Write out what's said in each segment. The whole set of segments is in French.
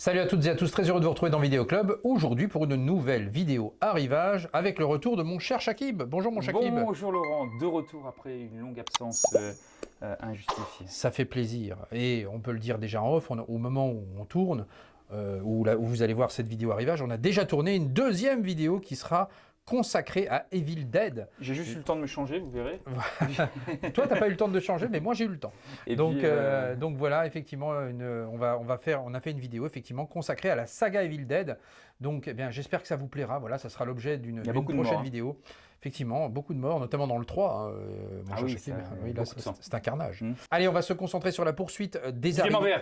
Salut à toutes et à tous, très heureux de vous retrouver dans Vidéo Club, aujourd'hui pour une nouvelle vidéo arrivage avec le retour de mon cher Shakib. Bonjour mon Shakib. Bonjour Laurent, de retour après une longue absence injustifiée. Ça fait plaisir et on peut le dire déjà en off, au moment où on tourne, où vous allez voir cette vidéo arrivage, on a déjà tourné une deuxième vidéo qui sera consacrée à Evil Dead. J'ai juste eu le temps de me changer, vous verrez. Toi, t'as pas eu le temps de te changer, mais moi j'ai eu le temps. Et donc, puis, donc voilà, effectivement, on a fait une vidéo effectivement consacrée à la saga Evil Dead. Donc, eh bien, j'espère que ça vous plaira. Voilà, ça sera l'objet d'une prochaine vidéo. Effectivement, beaucoup de morts, notamment dans le 3. Ah oui, oui, là, c'est un carnage. Mmh. Allez, on va se concentrer sur la poursuite des arrivées.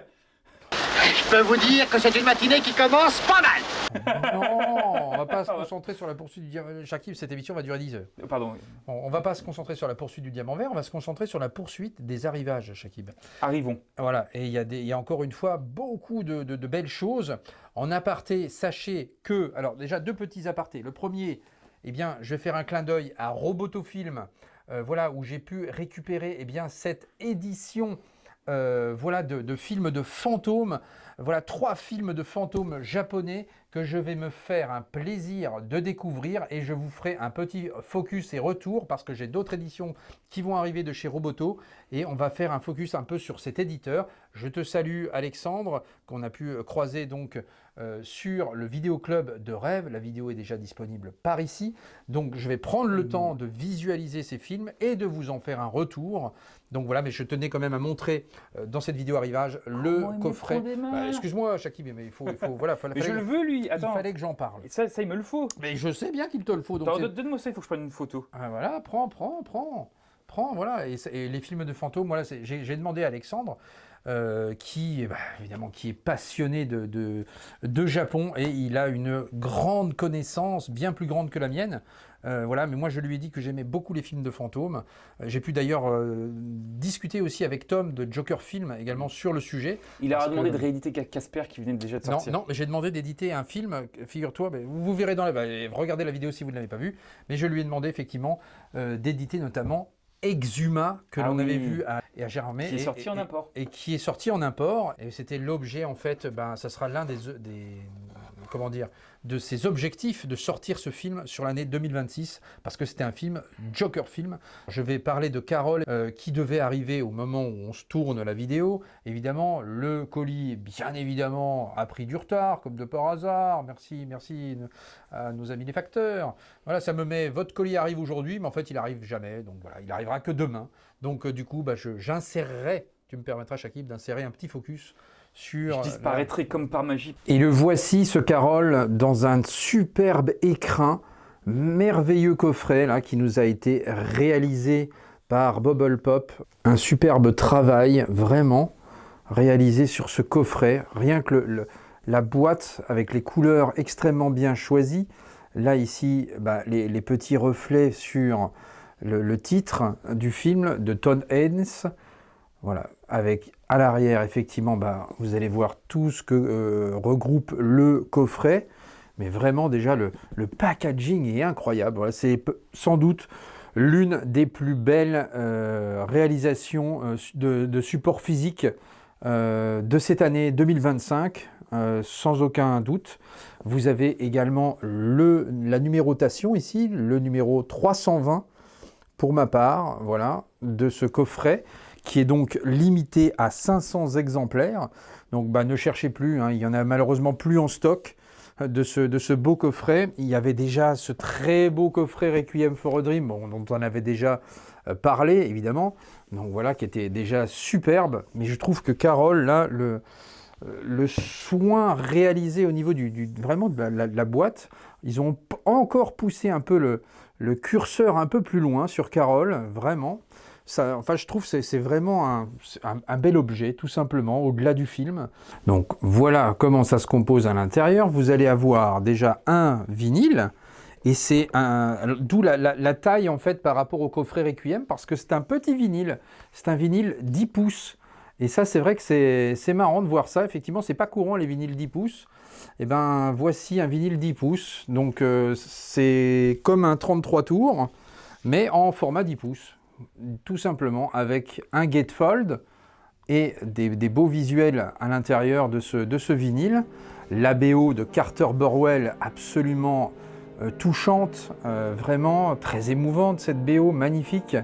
Je peux vous dire que c'est une matinée qui commence pas mal. Non, on va pas se concentrer sur la poursuite du diamant. Shakib, cette émission va durer 10 heures. Pardon. Bon, on va pas se concentrer sur la poursuite du diamant vert, on va se concentrer sur la poursuite des arrivages, Shakib. Arrivons. Voilà, et il y a encore une fois beaucoup de belles choses. En aparté, sachez que, alors déjà deux petits apartés. Le premier, eh bien, je vais faire un clin d'œil à Robotofilm, voilà, où j'ai pu récupérer eh bien, cette édition voilà, de films de fantômes. Voilà 3 films de fantômes japonais que je vais me faire un plaisir de découvrir et je vous ferai un petit focus et retour parce que j'ai d'autres éditions qui vont arriver de chez Roboto et on va faire un focus un peu sur cet éditeur. Je te salue Alexandre qu'on a pu croiser donc sur le Vidéo Club de Rêve. La vidéo est déjà disponible par ici. Donc je vais prendre le temps de visualiser ces films et de vous en faire un retour. Donc voilà, mais je tenais quand même à montrer dans cette vidéo arrivage le coffret. Excuse-moi, Shakib, mais il faut voilà. Mais je le veux lui. Attends. Il fallait que j'en parle. Ça, il me le faut. Mais je sais bien qu'il te le faut. Donne-moi ça, il faut que je prenne une photo. Ah, voilà, prends, voilà. Et les films de fantômes, voilà, j'ai demandé à Alexandre, évidemment, qui est passionné de Japon et il a une grande connaissance, bien plus grande que la mienne. Voilà, mais moi je lui ai dit que j'aimais beaucoup les films de fantômes. J'ai pu d'ailleurs discuter aussi avec Tom de Joker Film également sur le sujet. Il a demandé de rééditer Casper qui venait déjà de sortir. Non, mais j'ai demandé d'éditer un film, figure-toi, vous verrez regardez la vidéo si vous ne l'avez pas vue, mais je lui ai demandé effectivement d'éditer notamment Exhuma que l'on avait vu à Gérardmer qui est sorti en import et qui est sorti en import et c'était l'objet en fait ça sera l'un des comment dire de ses objectifs de sortir ce film sur l'année 2026 parce que c'était un film Joker Film. Je vais parler de Carole qui devait arriver au moment où on se tourne la vidéo. Évidemment, le colis bien évidemment a pris du retard comme de par hasard. Merci à nos amis les facteurs. Voilà, ça me met votre colis arrive aujourd'hui mais en fait il arrive jamais. Donc voilà, il arrivera que demain. Donc du coup, j'insérerai, tu me permettras Shakib d'insérer un petit focus sur... Je disparaîtrai comme par magie. Et le voici, ce Carole, dans un superbe écrin, merveilleux coffret là, qui nous a été réalisé par Bubble Pop. Un superbe travail, vraiment, réalisé sur ce coffret. Rien que la boîte avec les couleurs extrêmement bien choisies. Là, ici, les petits reflets sur le titre du film de Todd Haynes. Voilà, avec à l'arrière, effectivement, vous allez voir tout ce que regroupe le coffret. Mais vraiment, déjà, le packaging est incroyable. Voilà, c'est sans doute l'une des plus belles réalisations de support physique de cette année 2025, sans aucun doute. Vous avez également la numérotation ici, le numéro 320 pour ma part, voilà, de ce coffret, qui est donc limité à 500 exemplaires. Donc ne cherchez plus, il y en a malheureusement plus en stock de ce beau coffret. Il y avait déjà ce très beau coffret Requiem for a Dream, dont on avait déjà parlé évidemment, donc voilà, qui était déjà superbe. Mais je trouve que Carole, là, le soin réalisé au niveau vraiment de la boîte, ils ont encore poussé un peu le curseur un peu plus loin sur Carole, vraiment. Ça, enfin, je trouve que c'est vraiment un bel objet, tout simplement, au-delà du film. Donc voilà comment ça se compose à l'intérieur. Vous allez avoir déjà un vinyle, et c'est d'où la taille en fait par rapport au coffret Requiem, parce que c'est un petit vinyle, c'est un vinyle 10 pouces. Et ça, c'est vrai que c'est marrant de voir ça. Effectivement, c'est pas courant les vinyles 10 pouces. Et voici un vinyle 10 pouces. Donc c'est comme un 33 tours, mais en format 10 pouces. Tout simplement avec un gatefold, et des beaux visuels à l'intérieur de ce vinyle. La BO de Carter Burwell, absolument touchante, vraiment très émouvante cette BO, magnifique,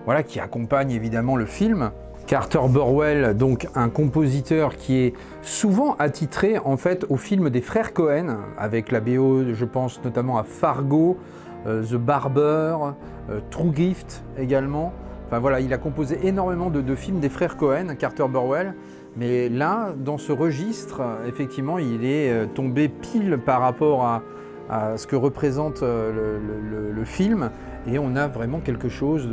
voilà, qui accompagne évidemment le film. Carter Burwell, donc un compositeur qui est souvent attitré en fait au film des frères Cohen, avec la BO, je pense notamment à Fargo, The Barber, True Gift également. Enfin voilà, il a composé énormément de films des frères Cohen, Carter Burwell. Mais là, dans ce registre, effectivement, il est tombé pile par rapport à ce que représente le film. Et on a vraiment quelque chose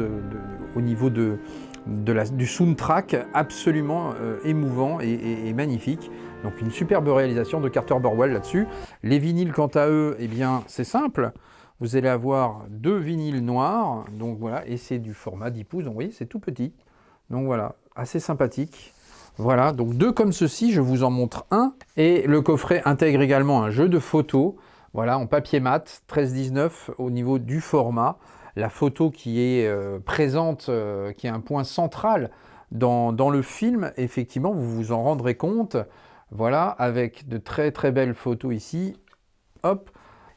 au niveau du soundtrack absolument émouvant et magnifique. Donc une superbe réalisation de Carter Burwell là-dessus. Les vinyles, quant à eux, eh bien, c'est simple. Vous allez avoir 2 vinyles noirs, donc voilà, et c'est du format 10 pouces, donc vous voyez, c'est tout petit. Donc voilà, assez sympathique. Voilà, donc 2 comme ceci, je vous en montre un. Et le coffret intègre également un jeu de photos, voilà, en papier mat, 13-19 au niveau du format. La photo qui est présente, qui est un point central dans le film, effectivement, vous vous en rendrez compte. Voilà, avec de très très belles photos ici. Hop.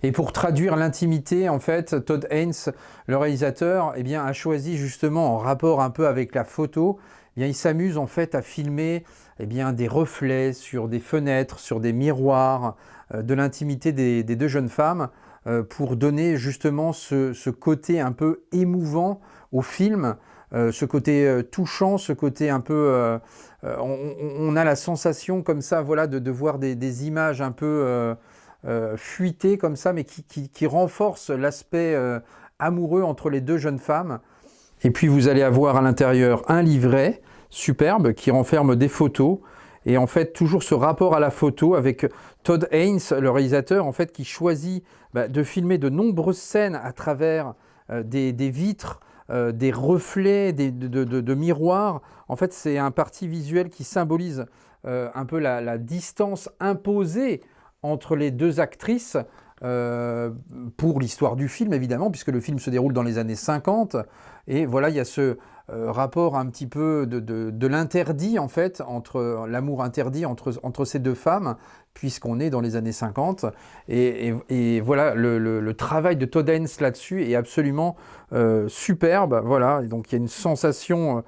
Et pour traduire l'intimité, en fait, Todd Haynes, le réalisateur, eh bien, a choisi justement en rapport un peu avec la photo, eh bien, il s'amuse en fait à filmer eh bien, des reflets sur des fenêtres, sur des miroirs, de l'intimité des 2 jeunes femmes, pour donner justement ce côté un peu émouvant au film, ce côté touchant, ce côté un peu... on a la sensation comme ça, voilà, de voir des images un peu... fuité comme ça, mais qui renforce l'aspect amoureux entre les 2 jeunes femmes. Et puis vous allez avoir à l'intérieur un livret superbe qui renferme des photos. Et en fait, toujours ce rapport à la photo avec Todd Haynes, le réalisateur, en fait, qui choisit de filmer de nombreuses scènes à travers des vitres, des reflets, de miroirs. En fait, c'est un parti visuel qui symbolise un peu la distance imposée entre les 2 actrices pour l'histoire du film, évidemment, puisque le film se déroule dans les années 50. Et voilà, il y a ce rapport un petit peu de l'interdit, en fait, entre l'amour interdit entre ces 2 femmes, puisqu'on est dans les années 50. Et voilà, le travail de Todd Haynes là-dessus est absolument superbe. Voilà, et donc il y a une sensation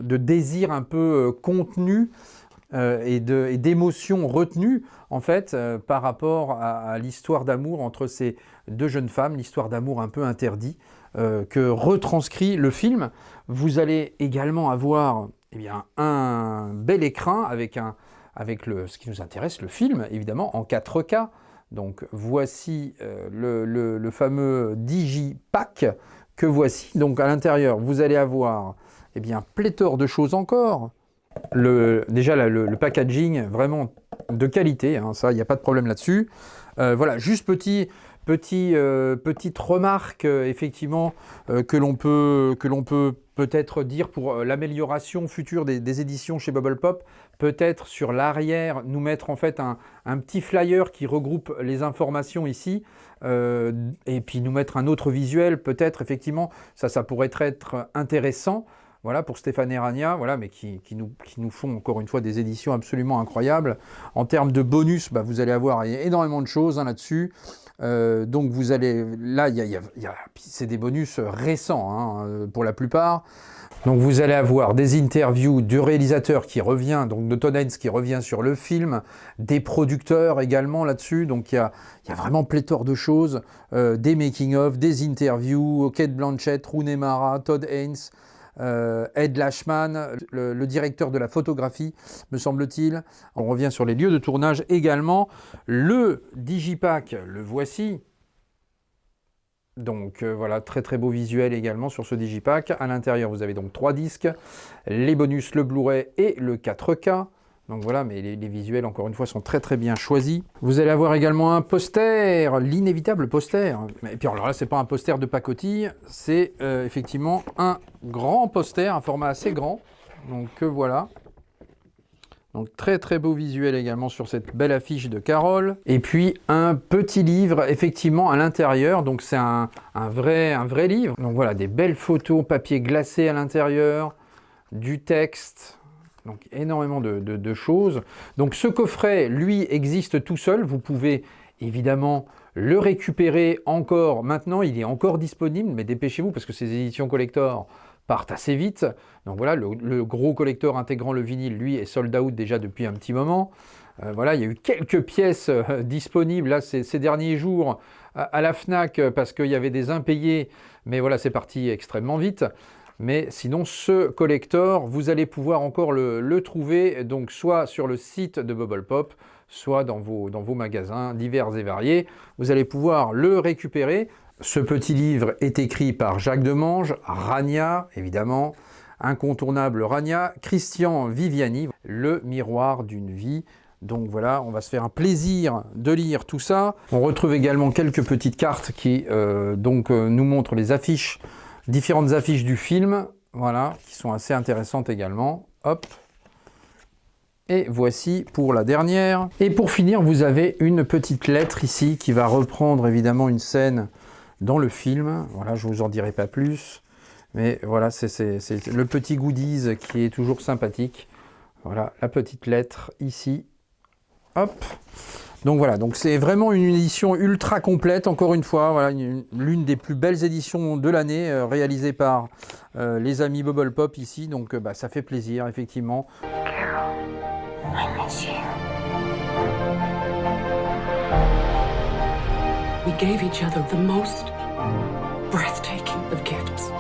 de désir un peu contenu, et d'émotions retenues en fait par rapport à l'histoire d'amour entre ces 2 jeunes femmes, l'histoire d'amour un peu interdit que retranscrit le film. Vous allez également avoir eh bien, un bel écran avec ce qui nous intéresse, le film évidemment en 4K. Donc voici le fameux Digipack que voici. Donc à l'intérieur vous allez avoir eh bien, pléthore de choses encore. Déjà le packaging vraiment de qualité, hein, ça il n'y a pas de problème là-dessus. Voilà, juste petite remarque effectivement que l'on peut peut-être dire pour l'amélioration future des éditions chez Bubble Pop, peut-être sur l'arrière nous mettre en fait un petit flyer qui regroupe les informations ici, et puis nous mettre un autre visuel peut-être, effectivement ça pourrait être intéressant. Voilà, pour Stéphane et Rania, voilà, mais qui nous font encore une fois des éditions absolument incroyables. En termes de bonus, vous allez avoir énormément de choses là-dessus. Donc vous allez, là, c'est des bonus récents hein, pour la plupart. Donc vous allez avoir des interviews du réalisateur qui revient, donc de Todd Haynes qui revient sur le film, des producteurs également là-dessus. Donc il y a vraiment pléthore de choses, des making-of, des interviews, Cate Blanchett, Rooney Mara, Todd Haynes, Ed Lashman, le directeur de la photographie, me semble-t-il. On revient sur les lieux de tournage également. Le Digipack, le voici. Donc voilà, très très beau visuel également sur ce Digipack. À l'intérieur, vous avez donc 3 disques, les bonus, le Blu-ray et le 4K. Donc voilà, mais les visuels, encore une fois, sont très très bien choisis. Vous allez avoir également un poster, l'inévitable poster. Et puis alors là, c'est pas un poster de pacotille, c'est effectivement un grand poster, un format assez grand. Donc voilà. Donc très très beau visuel également sur cette belle affiche de Carole. Et puis un petit livre effectivement à l'intérieur, donc c'est un vrai livre. Donc voilà, des belles photos, papier glacé à l'intérieur, du texte, Donc énormément de choses. Donc ce coffret, lui, existe tout seul. Vous pouvez évidemment le récupérer encore. Maintenant, il est encore disponible, mais dépêchez-vous parce que ces éditions collector partent assez vite. Donc voilà, le gros collector intégrant le vinyle, lui, est sold out déjà depuis un petit moment. Voilà, il y a eu quelques pièces disponibles là ces derniers jours à la Fnac parce qu'il y avait des impayés, mais voilà, c'est parti extrêmement vite. Mais sinon, ce collector, vous allez pouvoir encore le trouver, donc soit sur le site de Bubble Pop, soit dans vos magasins divers et variés. Vous allez pouvoir le récupérer. Ce petit livre est écrit par Jacques Demange, Rania, évidemment, incontournable Rania, Christian Viviani, Le miroir d'une vie. Donc voilà, on va se faire un plaisir de lire tout ça. On retrouve également quelques petites cartes qui nous montrent les affiches, différentes affiches du film, voilà, qui sont assez intéressantes également. Hop. Et voici pour la dernière. Et pour finir, vous avez une petite lettre ici qui va reprendre évidemment une scène dans le film. Voilà, je ne vous en dirai pas plus. Mais voilà, c'est le petit goodies qui est toujours sympathique. Voilà, la petite lettre ici. Hop. Donc voilà, donc c'est vraiment une édition ultra complète, encore une fois, voilà, l'une des plus belles éditions de l'année, réalisée par les amis Bubble Pop ici, donc ça fait plaisir, effectivement. Carol, I miss you. We gave each other the most breathtaking of gifts.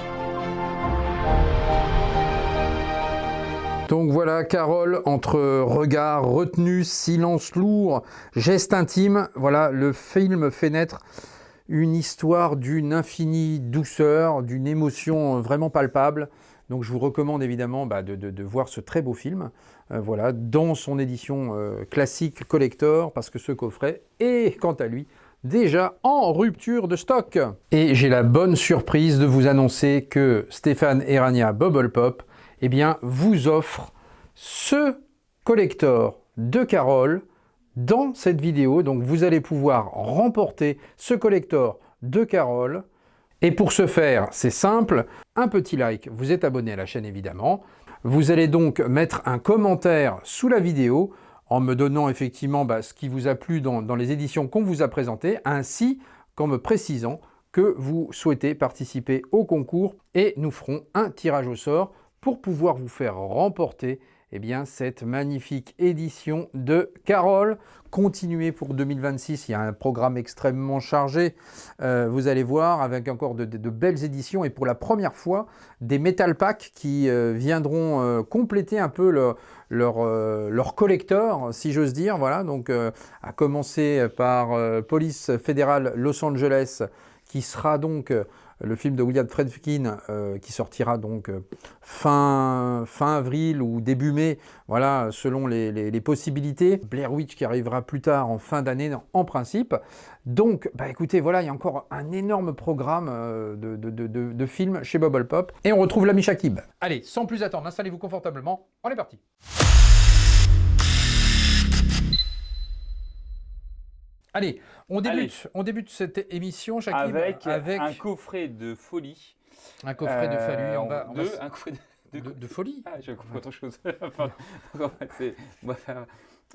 Donc voilà, Carol, entre regard retenu, silence lourd, geste intime, voilà, le film fait naître une histoire d'une infinie douceur, d'une émotion vraiment palpable. Donc je vous recommande évidemment de voir ce très beau film, voilà, dans son édition classique collector, parce que ce coffret est, quant à lui, déjà en rupture de stock. Et j'ai la bonne surprise de vous annoncer que Stéphane et Rania Bubble Pop vous offre ce collector de Carol dans cette vidéo. Donc vous allez pouvoir remporter ce collector de Carol. Et pour ce faire, c'est simple, un petit like, vous êtes abonné à la chaîne évidemment. Vous allez donc mettre un commentaire sous la vidéo en me donnant effectivement ce qui vous a plu dans les éditions qu'on vous a présentées, ainsi qu'en me précisant que vous souhaitez participer au concours et nous ferons un tirage au sort pour pouvoir vous faire remporter cette magnifique édition de Carol. Continuez pour 2026, il y a un programme extrêmement chargé, vous allez voir, avec encore de belles éditions et pour la première fois, des Metal Packs qui viendront compléter un peu leur collector, si j'ose dire. Voilà, donc à commencer par Police fédérale Los Angeles, qui sera donc le film de William Friedkin qui sortira donc fin avril ou début mai, voilà, selon les possibilités. Blair Witch qui arrivera plus tard en fin d'année en principe. Donc, écoutez, voilà, il y a encore un énorme programme de films chez Bubble Pop. Et on retrouve l'ami Shakib. Allez, sans plus attendre, installez-vous confortablement, on est parti. Allez, on débute cette émission, Shakib, avec un coffret de folie. Un coffret de folie. Un coffret de folie. Ah, j'ai compris autre chose.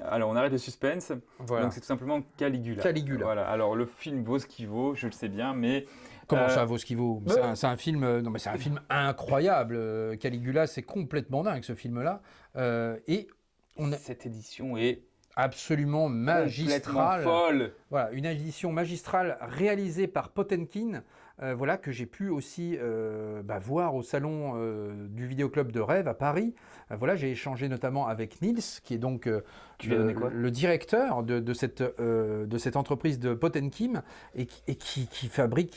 Alors, on arrête le suspense. Voilà. Donc, c'est tout simplement Caligula. Voilà. Alors, le film vaut ce qu'il vaut, je le sais bien, mais... Comment ça vaut ce qu'il vaut ? C'est un film... Non, mais c'est un film incroyable. Caligula, c'est complètement dingue, ce film-là. Cette édition est... absolument magistrale, folle. Voilà, une édition magistrale réalisée par Potenkin, voilà, que j'ai pu aussi voir au salon du Vidéoclub de Rêve à Paris. Voilà, j'ai échangé notamment avec Nils, qui est donc le directeur de cette entreprise de Potenkin et qui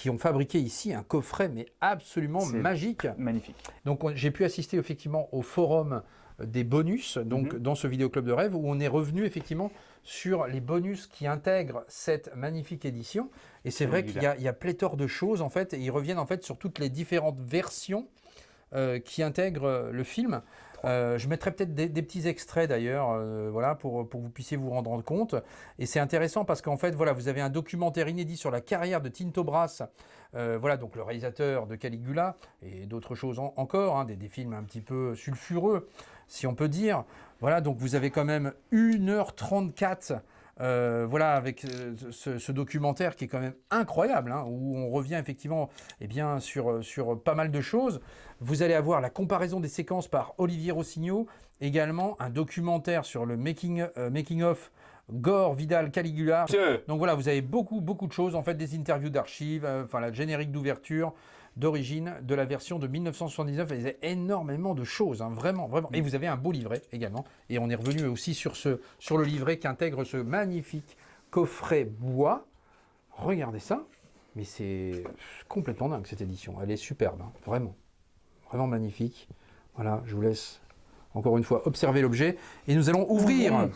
ont fabriqué ici un coffret mais absolument magique. Magnifique. Donc j'ai pu assister effectivement au forum des bonus, donc dans ce Vidéoclub de Rêve, où on est revenu effectivement sur les bonus qui intègrent cette magnifique édition. Et c'est vrai qu'il y a pléthore de choses en fait, et ils reviennent en fait sur toutes les différentes versions qui intègrent le film. Je mettrai peut-être des petits extraits d'ailleurs, voilà, pour que vous puissiez vous rendre compte. Et c'est intéressant parce qu'en fait, voilà, vous avez un documentaire inédit sur la carrière de Tinto Brass, voilà, donc le réalisateur de Caligula et d'autres choses encore, hein, des films un petit peu sulfureux, si on peut dire. Voilà, donc vous avez quand même 1h34. Voilà, avec ce documentaire qui est quand même incroyable, hein, où on revient effectivement sur pas mal de choses. Vous allez avoir la comparaison des séquences par Olivier Rossignol, également un documentaire sur le making of Gore Vidal Caligula. Donc voilà, vous avez beaucoup de choses, en fait, des interviews d'archives, enfin la générique d'ouverture d'origine de la version de 1979. Il y a énormément de choses, hein, vraiment. Et vous avez un beau livret également. Et on est revenu aussi sur le livret qui intègre ce magnifique coffret bois. Regardez ça. Mais c'est complètement dingue cette édition. Elle est superbe, hein, vraiment. Vraiment magnifique. Voilà, je vous laisse encore une fois observer l'objet. Et nous allons ouvrir.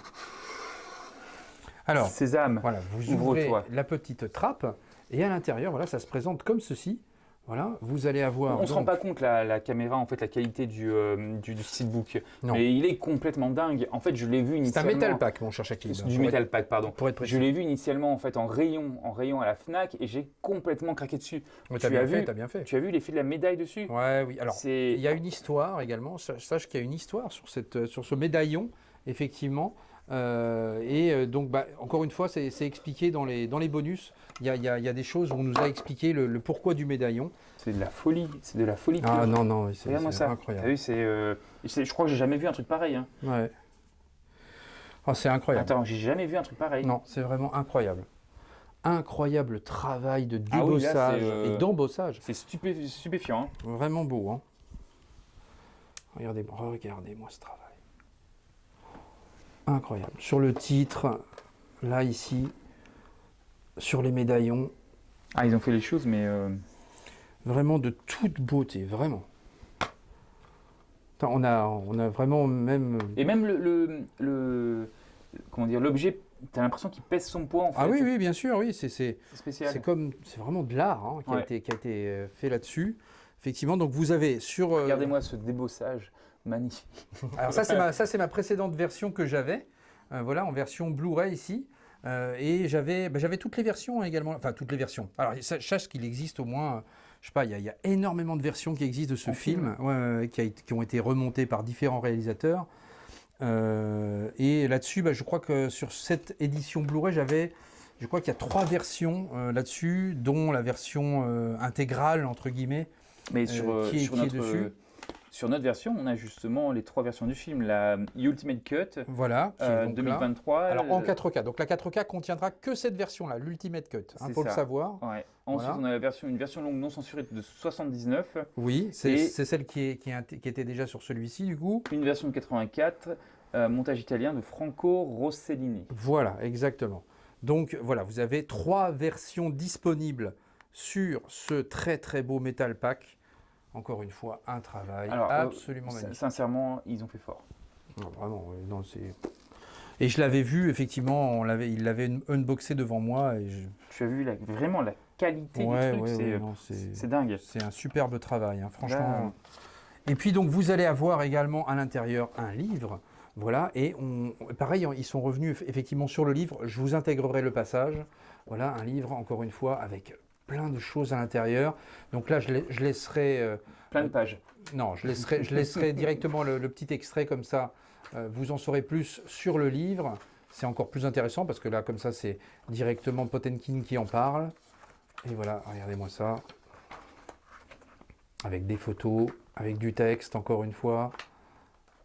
Alors, Sésame, voilà, vous ouvrez la petite trappe. Et à l'intérieur, voilà, ça se présente comme ceci. Voilà, vous allez avoir... On ne se rend pas compte, la caméra, en fait, la qualité du steelbook. Non. Mais il est complètement dingue. En fait, je l'ai vu initialement... C'est un Metal Pack, mon cher Shakib. Du Metal Pack, pardon. Pour être précis. Je l'ai vu initialement, en fait, en rayon à la Fnac, et j'ai complètement craqué dessus. Ouais, t'as bien fait. Tu as vu l'effet de la médaille dessus? Ouais, oui. Alors, il y a une histoire également. Sache qu'il y a une histoire sur ce médaillon, effectivement. Donc, encore une fois, c'est expliqué dans les bonus. Il y a des choses où on nous a expliqué le pourquoi du médaillon. C'est de la folie, pure. Ah non, c'est incroyable. T'as vu, je crois que j'ai jamais vu un truc pareil. Hein. Ouais. Oh, c'est incroyable. Attends, j'ai jamais vu un truc pareil. Non, c'est vraiment incroyable. Incroyable travail de débossage et d'embossage. C'est stupéfiant. Hein. Vraiment beau. Hein. Regardez-moi ce travail. Incroyable. Sur le titre, là, ici, sur les médaillons. Ah, ils ont fait les choses, mais... Vraiment de toute beauté, vraiment. On a vraiment même... Et même comment dire, l'objet, tu as l'impression qu'il pèse son poids, en fait. Ah oui, bien sûr, oui. C'est spécial. C'est vraiment de l'art, hein, qui a été fait là-dessus. Effectivement, donc vous avez sur... Regardez-moi ce débossage. Magnifique. Alors ça c'est ma précédente version que j'avais, voilà, en version Blu-ray ici, et j'avais toutes les versions également, enfin toutes les versions. Alors sache qu'il existe au moins, je sais pas, il y a énormément de versions qui existent de ce film, qui ont été remontées par différents réalisateurs. Et là-dessus, je crois que sur cette édition Blu-ray, je crois qu'il y a 3 versions là-dessus, dont la version intégrale entre guillemets, mais qui est dessus. Sur notre version, on a justement les 3 versions du film. La Ultimate Cut, voilà, qui est donc 2023. Là. Alors en 4K. Donc la 4K contiendra que cette version-là, l'Ultimate Cut, faut le savoir. Ouais. Ensuite, on a une version longue non censurée de 79. Oui, c'est celle qui était déjà sur celui-ci du coup. Une version de 84, montage italien de Franco Rossellini. Voilà, exactement. Donc voilà, vous avez 3 versions disponibles sur ce très très beau Metal Pack. Encore une fois, un travail absolument magnifique. Sincèrement, ils ont fait fort. Non, vraiment, non, c'est... Et je l'avais vu, effectivement, il l'avait unboxé devant moi. Et tu as vu vraiment la qualité du truc, c'est dingue. C'est un superbe travail, hein, franchement. Là. Et puis donc, vous allez avoir également à l'intérieur un livre. Voilà, et pareil, ils sont revenus effectivement sur le livre. Je vous intégrerai le passage. Voilà, un livre, encore une fois, avec... plein de choses à l'intérieur. Donc là, je laisserai... plein de pages. Non, je laisserai directement le petit extrait comme ça. Vous en saurez plus sur le livre. C'est encore plus intéressant parce que là, comme ça, c'est directement Potenkin qui en parle. Et voilà, regardez-moi ça. Avec des photos, avec du texte, encore une fois.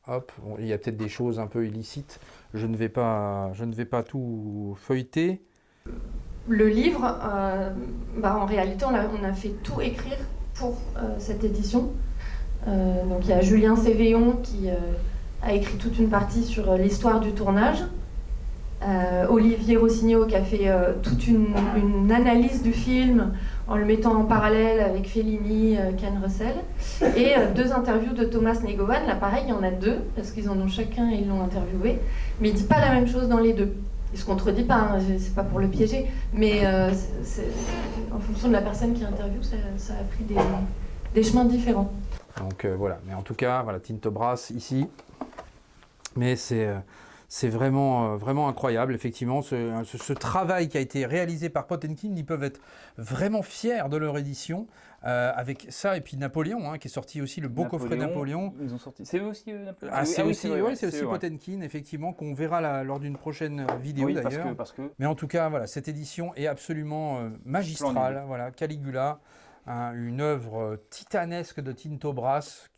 Hop, bon, il y a peut-être des choses un peu illicites. Je ne vais pas tout feuilleter. Le livre, en réalité, on a fait tout écrire pour cette édition. Donc il y a Julien Sévéon qui a écrit toute une partie sur l'histoire du tournage. Olivier Rossignol qui a fait toute une analyse du film en le mettant en parallèle avec Fellini, Ken Russell. Et 2 interviews de Thomas Negovan. Là pareil, il y en a 2 parce qu'ils en ont chacun et ils l'ont interviewé. Mais il ne dit pas la même chose dans les 2. Il ne se contredit pas, hein, c'est pas pour le piéger, mais en fonction de la personne qui interviewe, ça a pris des chemins différents. Donc voilà, mais en tout cas, voilà, Tinto Brass ici. Mais c'est vraiment incroyable, effectivement, ce travail qui a été réalisé par Potenkin. Ils peuvent être vraiment fiers de leur édition, avec ça, et puis Napoléon, qui est sorti aussi, le beau coffret Napoléon. Ils ont sorti. C'est eux aussi Napoléon. C'est aussi Potenkin, effectivement, qu'on verra lors d'une prochaine vidéo d'ailleurs. Parce que... Mais en tout cas, voilà, cette édition est absolument magistrale. Voilà, Caligula, une œuvre titanesque de Tinto Brass,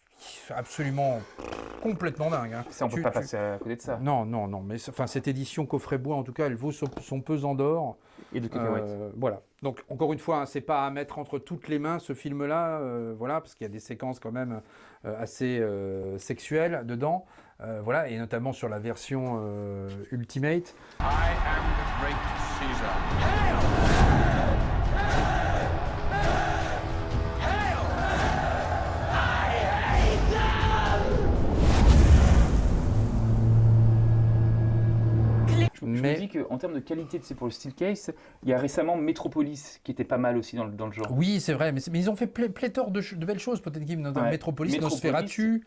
absolument complètement dingue. Ça, on ne peut pas passer à côté de ça. Non, mais cette édition coffret bois, en tout cas, elle vaut son pesant d'or. Et de cacahuètes. Voilà. Donc, encore une fois, c'est pas à mettre entre toutes les mains ce film-là, voilà, parce qu'il y a des séquences quand même assez sexuelles dedans, voilà, et notamment sur la version Ultimate. I am the great Caesar. Je me dis qu'en termes de qualité, pour le steel case, il y a récemment Metropolis qui était pas mal aussi dans le genre. Oui, c'est vrai, mais ils ont fait pléthore de belles choses, Potenkin, notamment Metropolis, Nosferatu.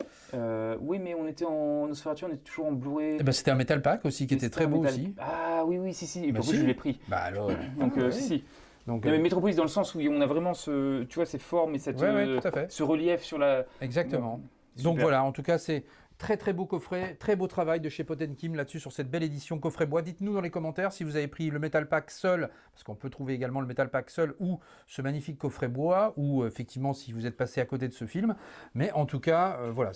Oui, mais on était en Nosferatu, on était toujours en Blu-ray. C'était un Metal Pack aussi, qui était très beau aussi. Ah oui, si. Et pourquoi je l'ai pris. Bah alors. Donc, si. Donc, mais Metropolis dans le sens où on a vraiment ces formes et ce relief sur la... Exactement. Donc voilà, en tout cas, c'est très beau coffret, très beau travail de chez Potenkin là-dessus sur cette belle édition coffret bois. Dites-nous dans les commentaires si vous avez pris le Metal Pack seul, parce qu'on peut trouver également le Metal Pack seul, ou ce magnifique coffret bois, ou effectivement si vous êtes passé à côté de ce film. Mais en tout cas, voilà,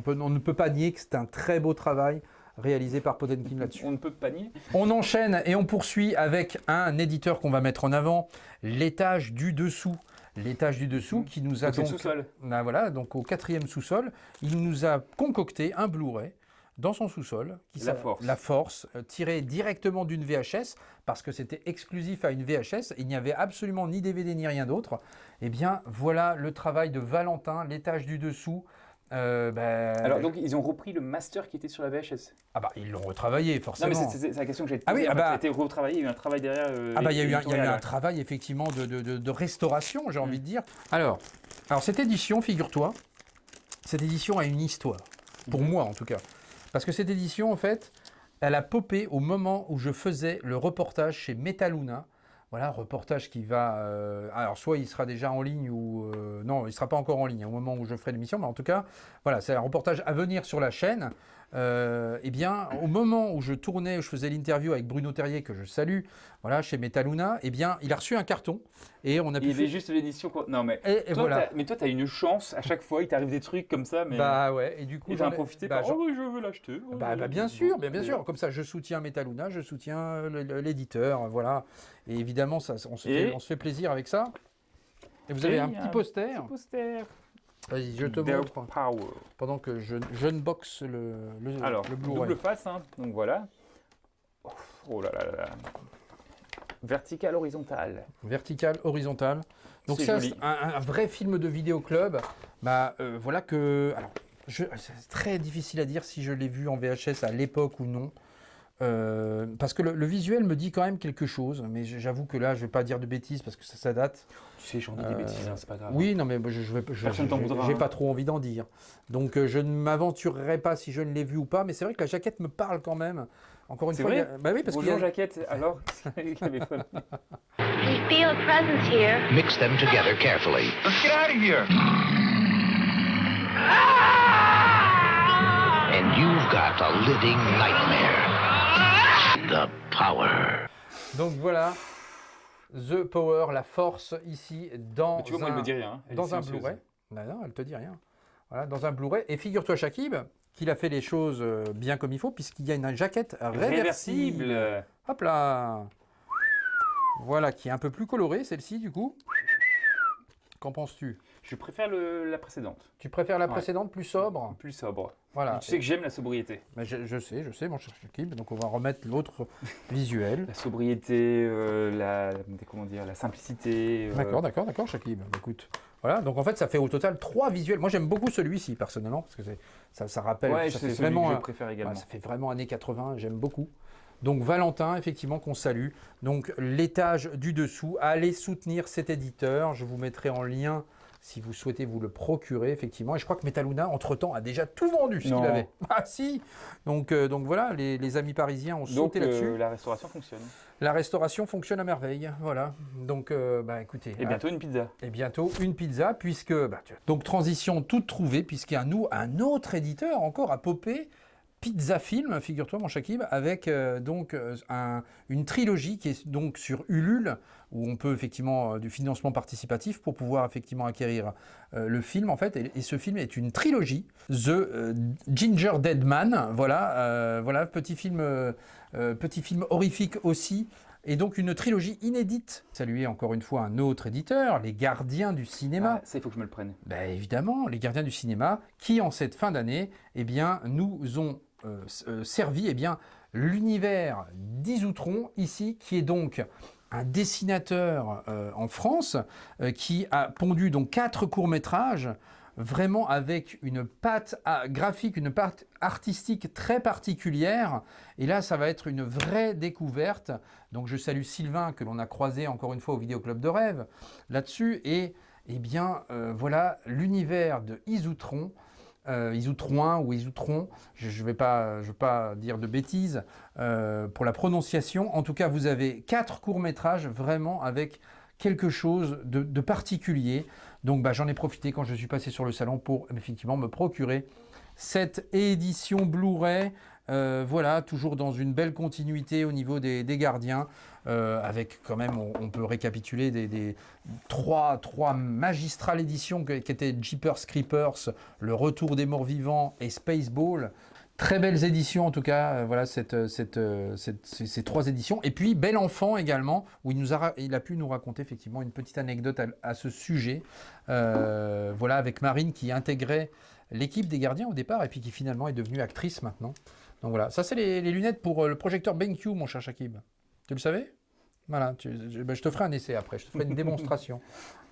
on ne peut pas nier que c'est un très beau travail réalisé par Potenkin là-dessus. On ne peut pas nier. On enchaîne et on poursuit avec un éditeur qu'on va mettre en avant, L'étage du dessous. L'étage du dessous qui nous a donc... sous-sol. Voilà, donc au 4e sous-sol, il nous a concocté un Blu-ray dans son sous-sol, La Force, tiré directement d'une VHS, parce que c'était exclusif à une VHS, il n'y avait absolument ni DVD ni rien d'autre. Eh bien, voilà le travail de Valentin, L'étage du dessous. Alors donc ils ont repris le master qui était sur la VHS. Ah bah ils l'ont retravaillé forcément. Non mais c'est la question que j'ai posée. Ça a été retravaillé, il y a eu un travail derrière. Il y a eu un travail effectivement de restauration, j'ai envie de dire. Alors cette édition, figure-toi, cette édition a une histoire, pour moi en tout cas. Parce que cette édition en fait, elle a popé au moment où je faisais le reportage chez Metaluna. Voilà, reportage qui va... alors, soit il sera déjà en ligne ou... non, il ne sera pas encore en ligne au moment où je ferai l'émission, mais en tout cas, voilà, c'est un reportage à venir sur la chaîne. Eh bien, au moment où je tournais, où je faisais l'interview avec Bruno Terrier, que je salue, voilà, chez Metaluna, eh bien, il a reçu un carton et on a pu... Il avait juste l'édition... Non, mais toi, tu as une chance, à chaque fois, il t'arrive des trucs comme ça, mais... Bah ouais, et du coup... Il va en profiter je veux l'acheter. Bien sûr, bien sûr. Comme ça, je soutiens Metaluna, je soutiens l'éditeur, voilà. Et évidemment, on se fait plaisir avec ça. Et vous avez un petit poster. Vas-y, je te montre. Power. Pendant que je unbox le Blu-ray. Double face, donc voilà. Oh là là là. Vertical, horizontal. Vertical, horizontal. Donc ça, c'est un vrai film de vidéoclub. Voilà que... Alors, c'est très difficile à dire si je l'ai vu en VHS à l'époque ou non. Parce que le visuel me dit quand même quelque chose, mais j'avoue que là, je vais pas dire de bêtises parce que ça date. Tu sais, j'en dis des bêtises, c'est pas grave. Oui, non, mais j'ai pas trop envie d'en dire. Donc, je ne m'aventurerai pas si je ne l'ai vu ou pas, mais c'est vrai que la jaquette me parle quand même. Encore une fois, vrai oui, parce qu'il y a jaquette. Alors, We feel a presence here. Mix them together carefully. Let's get out of here. And you've got a living nightmare. The Power. Donc voilà, The Power, la force ici dans tu vois, moi, elle me dit rien. Dans un Blu-ray. Non, elle te dit rien. Voilà, dans un Blu-ray. Et figure-toi, Shakib, qu'il a fait les choses bien comme il faut, puisqu'il y a une jaquette réversible. Hop là. Voilà, qui est un peu plus colorée, celle-ci, du coup. Qu'en penses-tu? Je préfère la précédente. Tu préfères la précédente, plus sobre? Plus sobre. Voilà. Tu sais que j'aime la sobriété. Mais je sais, mon cher Shakib. Donc, on va remettre l'autre visuel. La sobriété, la simplicité. D'accord, Shakib. Écoute, voilà. Donc, en fait, ça fait au total 3 visuels. Moi, j'aime beaucoup celui-ci, personnellement, parce que ça rappelle... Ouais, ça c'est fait celui vraiment, que je préfère également. Ça fait vraiment années 80, j'aime beaucoup. Donc, Valentin, effectivement, qu'on salue. Donc, l'étage du dessous. Allez soutenir cet éditeur. Je vous mettrai en lien... si vous souhaitez vous le procurer, effectivement. Et je crois que Metaluna, entre-temps, a déjà tout vendu, ce qu'il avait. Ah si. Donc voilà, les amis parisiens ont sauté là-dessus. La restauration fonctionne. La restauration fonctionne à merveille, voilà. Donc, écoutez. Et bientôt une pizza. Et bientôt une pizza, puisque... donc, transition toute trouvée, puisqu'il y a un autre éditeur encore à popper, Pizza Film, figure-toi mon Shakib, avec une trilogie qui est donc sur Ulule, où on peut effectivement du financement participatif pour pouvoir effectivement acquérir le film en fait. Et ce film est une trilogie, The Ginger Dead Man, voilà, petit film horrifique aussi. Et donc une trilogie inédite. Saluer encore une fois un autre éditeur, Les Gardiens du cinéma. Ça, il faut que je me le prenne. Évidemment, Les Gardiens du cinéma, qui en cette fin d'année, nous ont servi l'univers d'Isoutron ici, qui est donc un dessinateur en France, qui a pondu donc 4 courts-métrages, vraiment avec une patte graphique, une patte artistique très particulière. Et là, ça va être une vraie découverte. Donc, je salue Sylvain, que l'on a croisé encore une fois au Vidéoclub de Rêve, là-dessus. Et voilà l'univers de Isoutron, Isoutron ou Isoutron, je ne vais pas dire de bêtises pour la prononciation. En tout cas, vous avez 4 courts-métrages vraiment avec quelque chose de particulier. Donc j'en ai profité quand je suis passé sur le salon pour effectivement me procurer cette édition Blu-ray. Toujours dans une belle continuité au niveau des gardiens, avec quand même, on peut récapituler des trois magistrales éditions qui étaient Jeepers Creepers, Le Retour des Morts Vivants et Spaceball. Très belles éditions en tout cas, ces 3 éditions. Et puis Bel Enfant également, où il a pu nous raconter effectivement une petite anecdote à ce sujet. Avec Marine qui intégrait l'équipe des gardiens au départ et puis qui finalement est devenue actrice maintenant. Donc voilà, ça c'est les lunettes pour le projecteur BenQ, mon cher Shakib. Tu le savais ? Voilà, je te ferai un essai après, je te ferai une démonstration.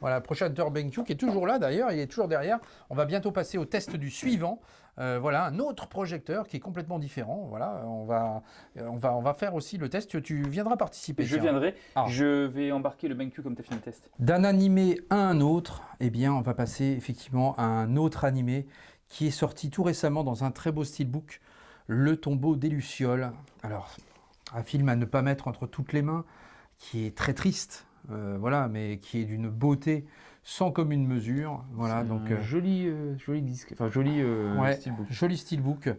Voilà, projecteur BenQ qui est toujours là d'ailleurs, il est toujours derrière. On va bientôt passer au test du suivant. Un autre projecteur qui est complètement différent. Voilà, on va faire aussi le test. Tu viendras participer. Je viendrai. Je vais embarquer le BenQ comme tu as fini le test. D'un animé à un autre, on va passer effectivement à un autre animé qui est sorti tout récemment dans un très beau steelbook, Le Tombeau des Lucioles. Alors, un film à ne pas mettre entre toutes les mains, qui est très triste, mais qui est d'une beauté sans commune mesure. Voilà, donc joli disque, enfin joli steelbook. Joli steelbook.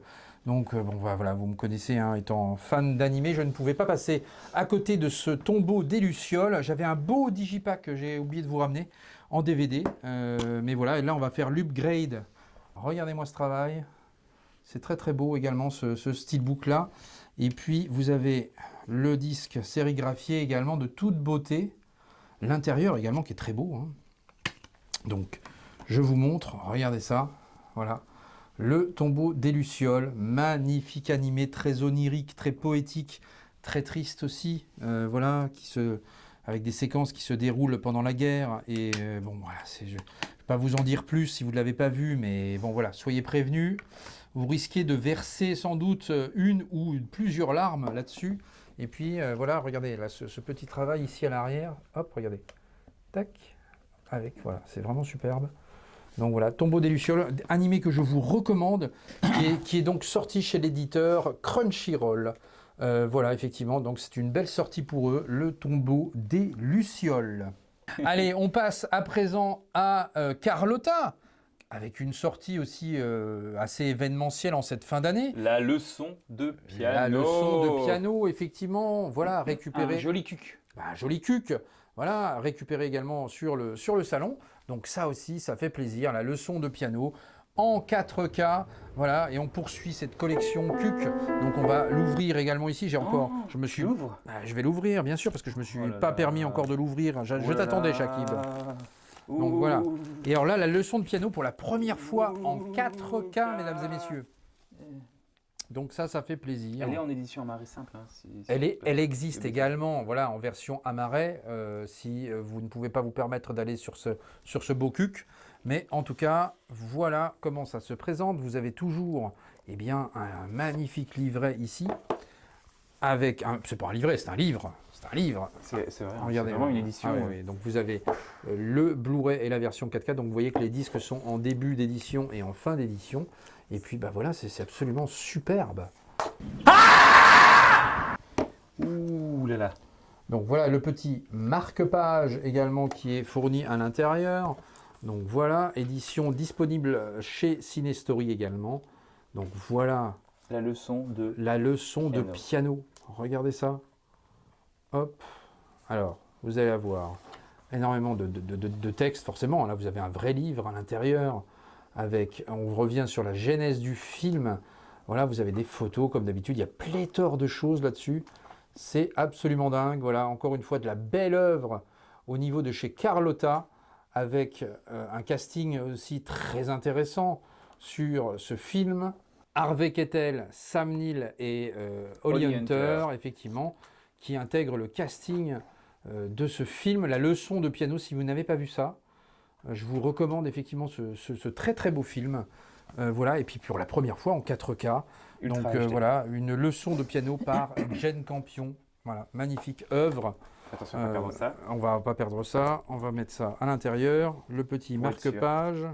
Donc vous me connaissez, étant fan d'animé, je ne pouvais pas passer à côté de ce Tombeau des Lucioles. J'avais un beau digipack que j'ai oublié de vous ramener en DVD, mais voilà, et là on va faire l'upgrade. Regardez-moi ce travail. C'est très très beau également ce steelbook là. Et puis vous avez le disque sérigraphié également de toute beauté. L'intérieur également qui est très beau. Donc je vous montre, regardez ça. Voilà. Le Tombeau des Lucioles, magnifique animé, très onirique, très poétique, très triste aussi. Avec des séquences qui se déroulent pendant la guerre. Et je ne vais pas vous en dire plus si vous ne l'avez pas vu, mais soyez prévenus. Vous risquez de verser sans doute une ou plusieurs larmes là-dessus. Et puis regardez là, ce petit travail ici à l'arrière. Hop, regardez. Tac. C'est vraiment superbe. Donc voilà, Tombeau des Lucioles, animé que je vous recommande, qui est donc sorti chez l'éditeur Crunchyroll. Effectivement, donc c'est une belle sortie pour eux, Le Tombeau des Lucioles. Allez, on passe à présent à Carlotta, avec une sortie aussi assez événementielle en cette fin d'année. La leçon de piano. La leçon de piano, effectivement, récupérée. Un joli cuc. Joli cuc, récupéré également sur le salon. Donc ça aussi, ça fait plaisir, la leçon de piano en 4K, et on poursuit cette collection cuc. Donc on va l'ouvrir également ici. Je vais l'ouvrir, bien sûr, parce que je me suis pas permis encore de l'ouvrir. Je t'attendais, Shakib. Donc voilà. Et alors là, la leçon de piano pour la première fois en 4K, mesdames et messieurs. Donc ça fait plaisir. Elle est en édition Amarais simple. Elle existe également, en version Amarais, si vous ne pouvez pas vous permettre d'aller sur ce beau cuc. Mais en tout cas, voilà comment ça se présente. Vous avez toujours un magnifique livret ici. avec c'est pas un livret, c'est un livre. C'est un livre. C'est vrai, Regardez, c'est vraiment une édition. Oui. Donc vous avez le Blu-ray et la version 4K. Donc vous voyez que les disques sont en début d'édition et en fin d'édition. Et puis bah voilà, c'est absolument superbe. Ouh là là. Donc voilà le petit marque-page également qui est fourni à l'intérieur. Donc voilà, édition disponible chez Cinestory également. Donc voilà. La leçon de piano. Regardez ça. Hop. Alors, vous allez avoir énormément de textes, forcément. Là, vous avez un vrai livre à l'intérieur. On revient sur la genèse du film. Voilà, vous avez des photos, comme d'habitude. Il y a pléthore de choses là-dessus. C'est absolument dingue. Voilà, encore une fois, de la belle œuvre au niveau de chez Carlotta, avec un casting aussi très intéressant sur ce film. Harvey Keitel, Sam Neill et Holly Hunter, effectivement, qui intègrent le casting de ce film, La leçon de piano. Si vous n'avez pas vu ça, je vous recommande effectivement ce très très beau film. Voilà, et puis pour la première fois en 4K. Donc voilà, une leçon de piano par Jane Campion. Voilà, magnifique œuvre. Attention, on va perdre ça. On va pas perdre ça, on va mettre ça à l'intérieur. Le petit marque-page.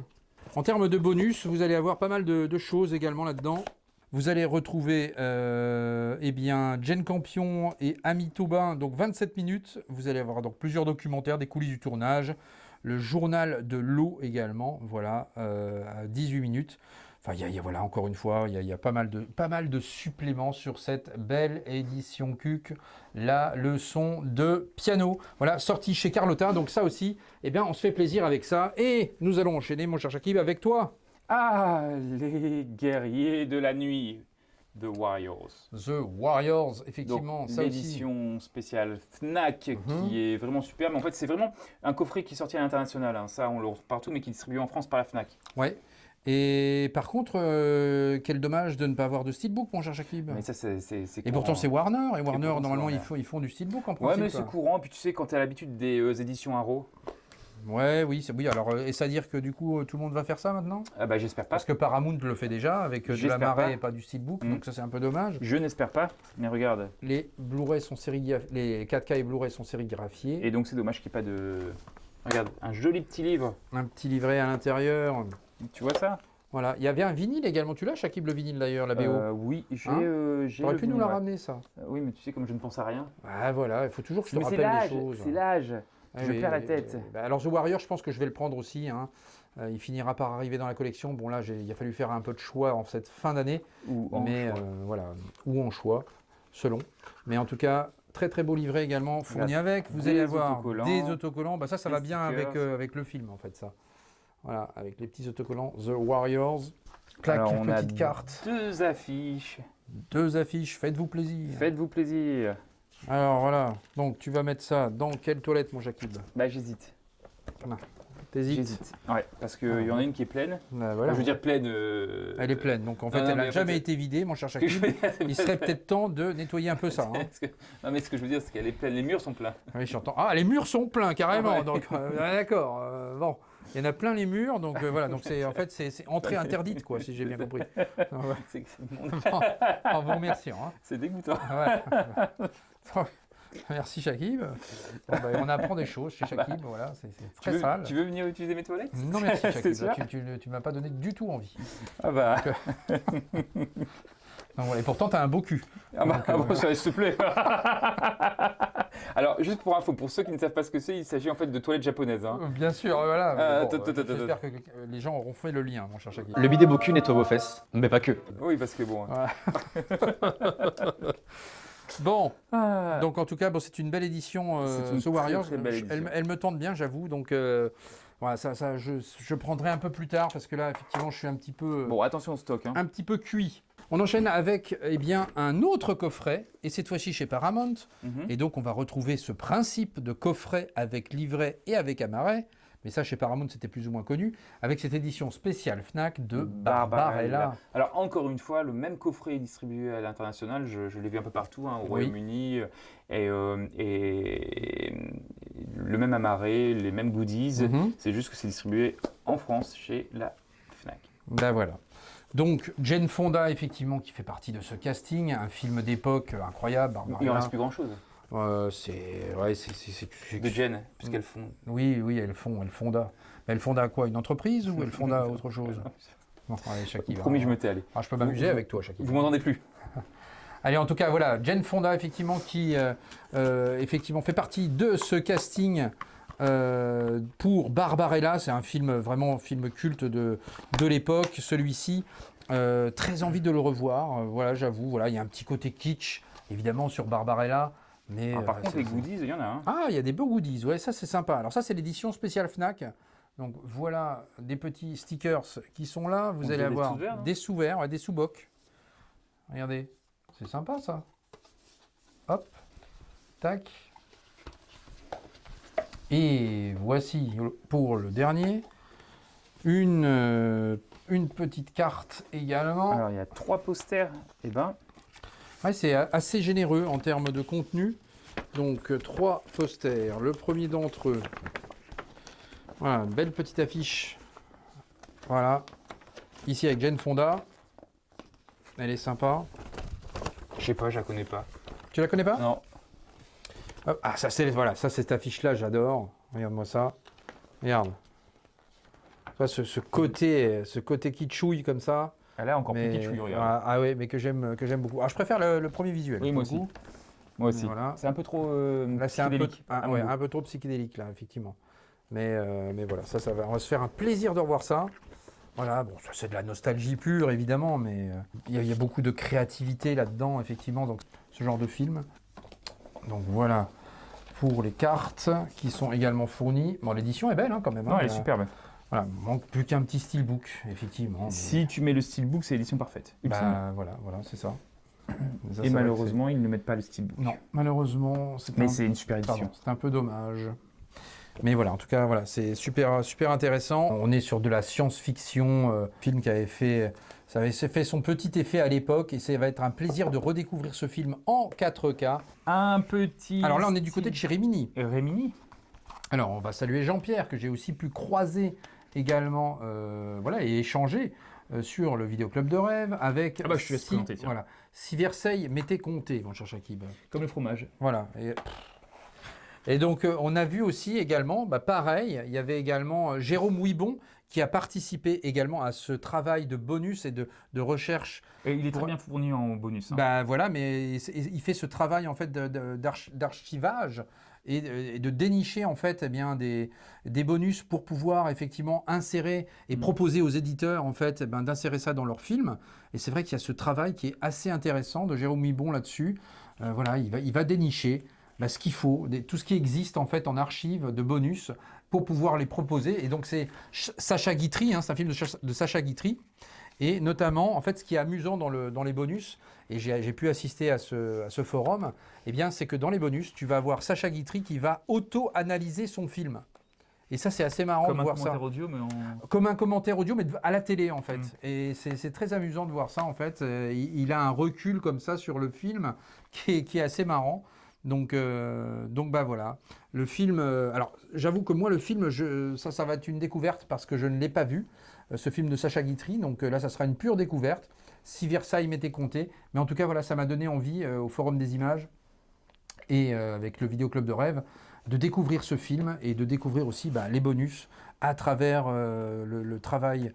En termes de bonus, vous allez avoir pas mal de choses également là-dedans. Vous allez retrouver Jane Campion et Ami Taubin, donc 27 minutes. Vous allez avoir donc plusieurs documentaires, des coulisses du tournage, le journal de l'eau également, voilà, à 18 minutes. Enfin, voilà, encore une fois, il y a pas mal de suppléments sur cette belle édition CUC, la leçon de piano. Voilà, sortie chez Carlotta. Donc ça aussi, on se fait plaisir avec ça. Et nous allons enchaîner, mon cher Shakib, avec toi. Ah, les guerriers de la nuit, The Warriors. The Warriors, effectivement. Donc, l'édition spéciale Fnac qui est vraiment super. Mais en fait, c'est vraiment un coffret qui est sorti à l'international. Hein. Ça, on le retrouve partout, mais qui est distribué en France par la Fnac. Ouais. Et par contre, quel dommage de ne pas avoir de steelbook, mon cher Shakib. Mais ça, c'est et pourtant, c'est Warner. Et Warner, normalement, ils font du steelbook en principe. Ouais, mais c'est courant. Puis tu sais, quand tu as l'habitude des éditions Arrow. Oui. Alors, est-ce à dire que du coup, tout le monde va faire ça maintenant? Ah bah, j'espère pas. Parce que Paramount le fait déjà, avec de la marée et pas du steelbook. Donc ça, c'est un peu dommage. Je n'espère pas, mais regarde. Les Blu-ray sont les 4K et Blu-ray sont sérigraphiés. Et donc, c'est dommage qu'il n'y ait pas de... Regarde, un joli petit livre. Un petit livret à l'intérieur. Tu vois ça? Voilà, il y avait un vinyle également, tu l'as, Shakib, le vinyle d'ailleurs, la BO? Oui, j'ai J'aurais pu nous la ramener, ça. Oui, mais tu sais, comme je ne pense à rien. Ah voilà, il faut toujours que je te rappelle les choses. C'est l'âge, je perds la tête. Alors The Warrior, je pense que je vais le prendre aussi. Hein. Il finira par arriver dans la collection. Bon là, il a fallu faire un peu de choix en cette fin d'année. Ou en choix, selon. Mais en tout cas, très très beau livret également fourni avec. Vous allez avoir des autocollants. Bah, ça va bien avec le film en fait, ça. Voilà, avec les petits autocollants The Warriors. Clac, alors, on petite a carte. Deux affiches, faites-vous plaisir. Faites-vous plaisir. Alors voilà, donc tu vas mettre ça dans quelle toilette, mon Shakib? Bah j'hésite. T'hésites? J'hésite. Ouais, parce qu'il y en a une qui est pleine. Voilà. Je veux dire pleine. Elle est pleine, donc en fait elle n'a jamais été vidée, mon cher Shakib. Il serait peut-être temps de nettoyer un peu ça. Hein. Non mais ce que je veux dire, c'est qu'elle est pleine, les murs sont pleins. Oui, j'entends. Ah, les murs sont pleins, carrément. Ouais. Donc d'accord. Bon, il y en a plein les murs, donc voilà. Donc c'est entrée interdite, quoi, si j'ai bien compris. En vous remerciant. Hein. C'est dégoûtant. Ouais. Merci Shakib. Bon, on apprend des choses chez Shakib, voilà, c'est très sale. Tu veux venir utiliser mes toilettes? Non merci Shakib, tu m'as pas donné du tout envie. Ah bah. Donc, voilà. Et pourtant tu as un beau cul. Ah bah, bon, s'il te plaît. Alors juste pour info, pour ceux qui ne savent pas ce que c'est, il s'agit en fait de toilettes japonaises. Hein. Bien sûr, voilà. J'espère que les gens auront fait le lien, mon cher Shakib. Le bidet Boku nettoie vos fesses, mais pas que. Oui, parce que bon. Voilà. Bon, donc en tout cas, c'est une belle édition, The Warriors. Elle me tente bien, j'avoue. Donc voilà, ça je prendrai un peu plus tard parce que là, effectivement, je suis un petit peu. Bon, attention au stock. Hein. Un petit peu cuit. On enchaîne avec un autre coffret, et cette fois-ci chez Paramount. Et donc, on va retrouver ce principe de coffret avec livret et avec amaret. Mais ça, chez Paramount, c'était plus ou moins connu, avec cette édition spéciale Fnac de Barbarella. Alors, encore une fois, le même coffret est distribué à l'international. Je l'ai vu un peu partout, hein, au Royaume-Uni. Et le même amaret, les mêmes goodies. C'est juste que c'est distribué en France, chez la Fnac. Ben voilà. Donc, Jane Fonda, effectivement, qui fait partie de ce casting, un film d'époque incroyable. Il en reste plus grand-chose. De Jane, puisqu'elles font... Oui, elles fonda. Mais elles fonda quoi? Une entreprise ou elles fonda autre chose? Bon, allez, Shakib. Promis, je me tais, allez. Je peux m'amuser avec toi, Shakib. Vous m'entendez plus. Allez, en tout cas, voilà, Jane Fonda, effectivement, qui effectivement fait partie de ce casting pour Barbarella. C'est un film, vraiment film culte de l'époque, celui-ci. Très envie de le revoir, voilà, j'avoue. Voilà, il y a un petit côté kitsch, évidemment, sur Barbarella. Mais, par contre, les goodies, il y en a un. Ah, il y a des beaux goodies, ouais, ça c'est sympa. Alors ça, c'est l'édition spéciale Fnac. Donc voilà des petits stickers qui sont là. Vous allez avoir des sous-verts, ouais, des sous-bocs. Regardez, c'est sympa ça. Hop, tac. Et voici pour le dernier une petite carte également. Alors il y a 3 posters. Eh ben, ouais, c'est assez généreux en termes de contenu. Donc 3 posters. Le premier d'entre eux. Voilà, une belle petite affiche. Voilà. Ici avec Jane Fonda. Elle est sympa. Je sais pas, je la connais pas. Tu la connais pas? Non. Hop. Ah, ça c'est voilà, ça cette affiche-là, j'adore. Regarde-moi ça. Regarde. Ça, ce côté kitschouille comme ça. Elle est encore plus kitschouille, regarde. Ah ouais, mais que j'aime beaucoup. Ah, je préfère le premier visuel. Oui, moi aussi. Moi aussi. Voilà. C'est un peu trop là, c'est psychédélique. un peu trop psychédélique là, effectivement. Mais voilà, on va se faire un plaisir de revoir ça. Voilà, bon, ça c'est de la nostalgie pure évidemment, mais il y a beaucoup de créativité là-dedans, effectivement, donc ce genre de film. Donc voilà pour les cartes qui sont également fournies. Bon, l'édition est belle quand même. Non, elle est superbe. Voilà, manque plus qu'un petit steelbook, effectivement. Si tu mets le steelbook, c'est l'édition parfaite. Bah, voilà, c'est ça. Et malheureusement, ils ne mettent pas le steelbook. Non, malheureusement, c'est une super édition. C'est un peu dommage. Mais voilà, en tout cas, voilà, c'est super intéressant. On est sur de la science-fiction, film qui avait fait son petit effet à l'époque, et ça va être un plaisir de redécouvrir ce film en 4K. Un petit... Alors là, on est du côté de chez Rimini. Rimini. Alors, on va saluer Jean-Pierre, que j'ai aussi pu croiser également, et échanger sur le Vidéoclub de Rêve avec... Ah bah, je te laisse présenter, tiens. Voilà. Si Versailles m'était compté, mon cher Shakib. Comme le fromage. Voilà. Et donc, on a vu aussi également, pareil, il y avait également Jérôme Ouibon qui a participé également à ce travail de bonus et de recherche. Et il est très bien fourni en bonus. Voilà, mais il fait ce travail en fait d'archivage et de dénicher en fait des bonus pour pouvoir effectivement insérer et proposer aux éditeurs en fait d'insérer ça dans leur film. Et c'est vrai qu'il y a ce travail qui est assez intéressant de Jérôme Ouibon là-dessus. Il va dénicher ce qu'il faut, tout ce qui existe en fait en archive de bonus pour pouvoir les proposer. Et donc c'est Sacha Guitry, c'est un film de Sacha Guitry. Et notamment, en fait, ce qui est amusant dans les bonus, et j'ai pu assister à ce forum, c'est que dans les bonus, tu vas avoir Sacha Guitry qui va auto-analyser son film. Et ça, c'est assez marrant de voir ça. Comme un commentaire audio, mais à la télé, en fait. Et c'est très amusant de voir ça, en fait. Il a un recul comme ça sur le film qui est assez marrant. Donc voilà, le film, alors j'avoue que moi le film, ça va être une découverte parce que je ne l'ai pas vu, ce film de Sacha Guitry, donc là ça sera une pure découverte, si Versailles m'était compté, mais en tout cas voilà, ça m'a donné envie au Forum des Images et avec le Vidéoclub de Rêve de découvrir ce film et de découvrir aussi les bonus à travers le travail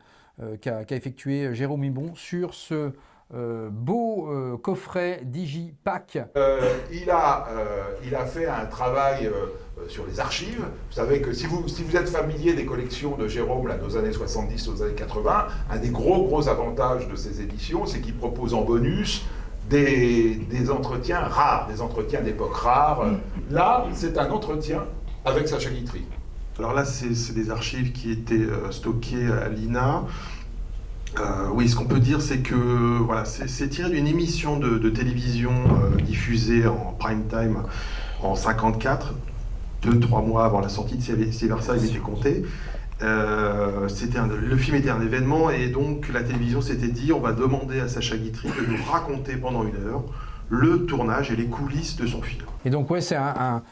qu'a effectué Jérôme Ouibon sur ce beau coffret Digipack. Il a fait un travail sur les archives. Vous savez que si vous êtes familier des collections de Jérôme là, aux années 70, aux années 80, un des gros avantages de ces éditions, c'est qu'il propose en bonus des entretiens rares, des entretiens d'époque rare. Là, c'est un entretien avec Sacha Guitry. Alors là, c'est des archives qui étaient stockées à l'INA. Oui, ce qu'on peut dire, c'est que voilà, c'est tiré d'une émission de télévision diffusée en prime time en 54, 2-3 mois avant la sortie de Si Versailles m'était compté. Le film était un événement et donc la télévision s'était dit on va demander à Sacha Guitry de nous raconter pendant 1 heure le tournage et les coulisses de son film. Et donc ouais, c'est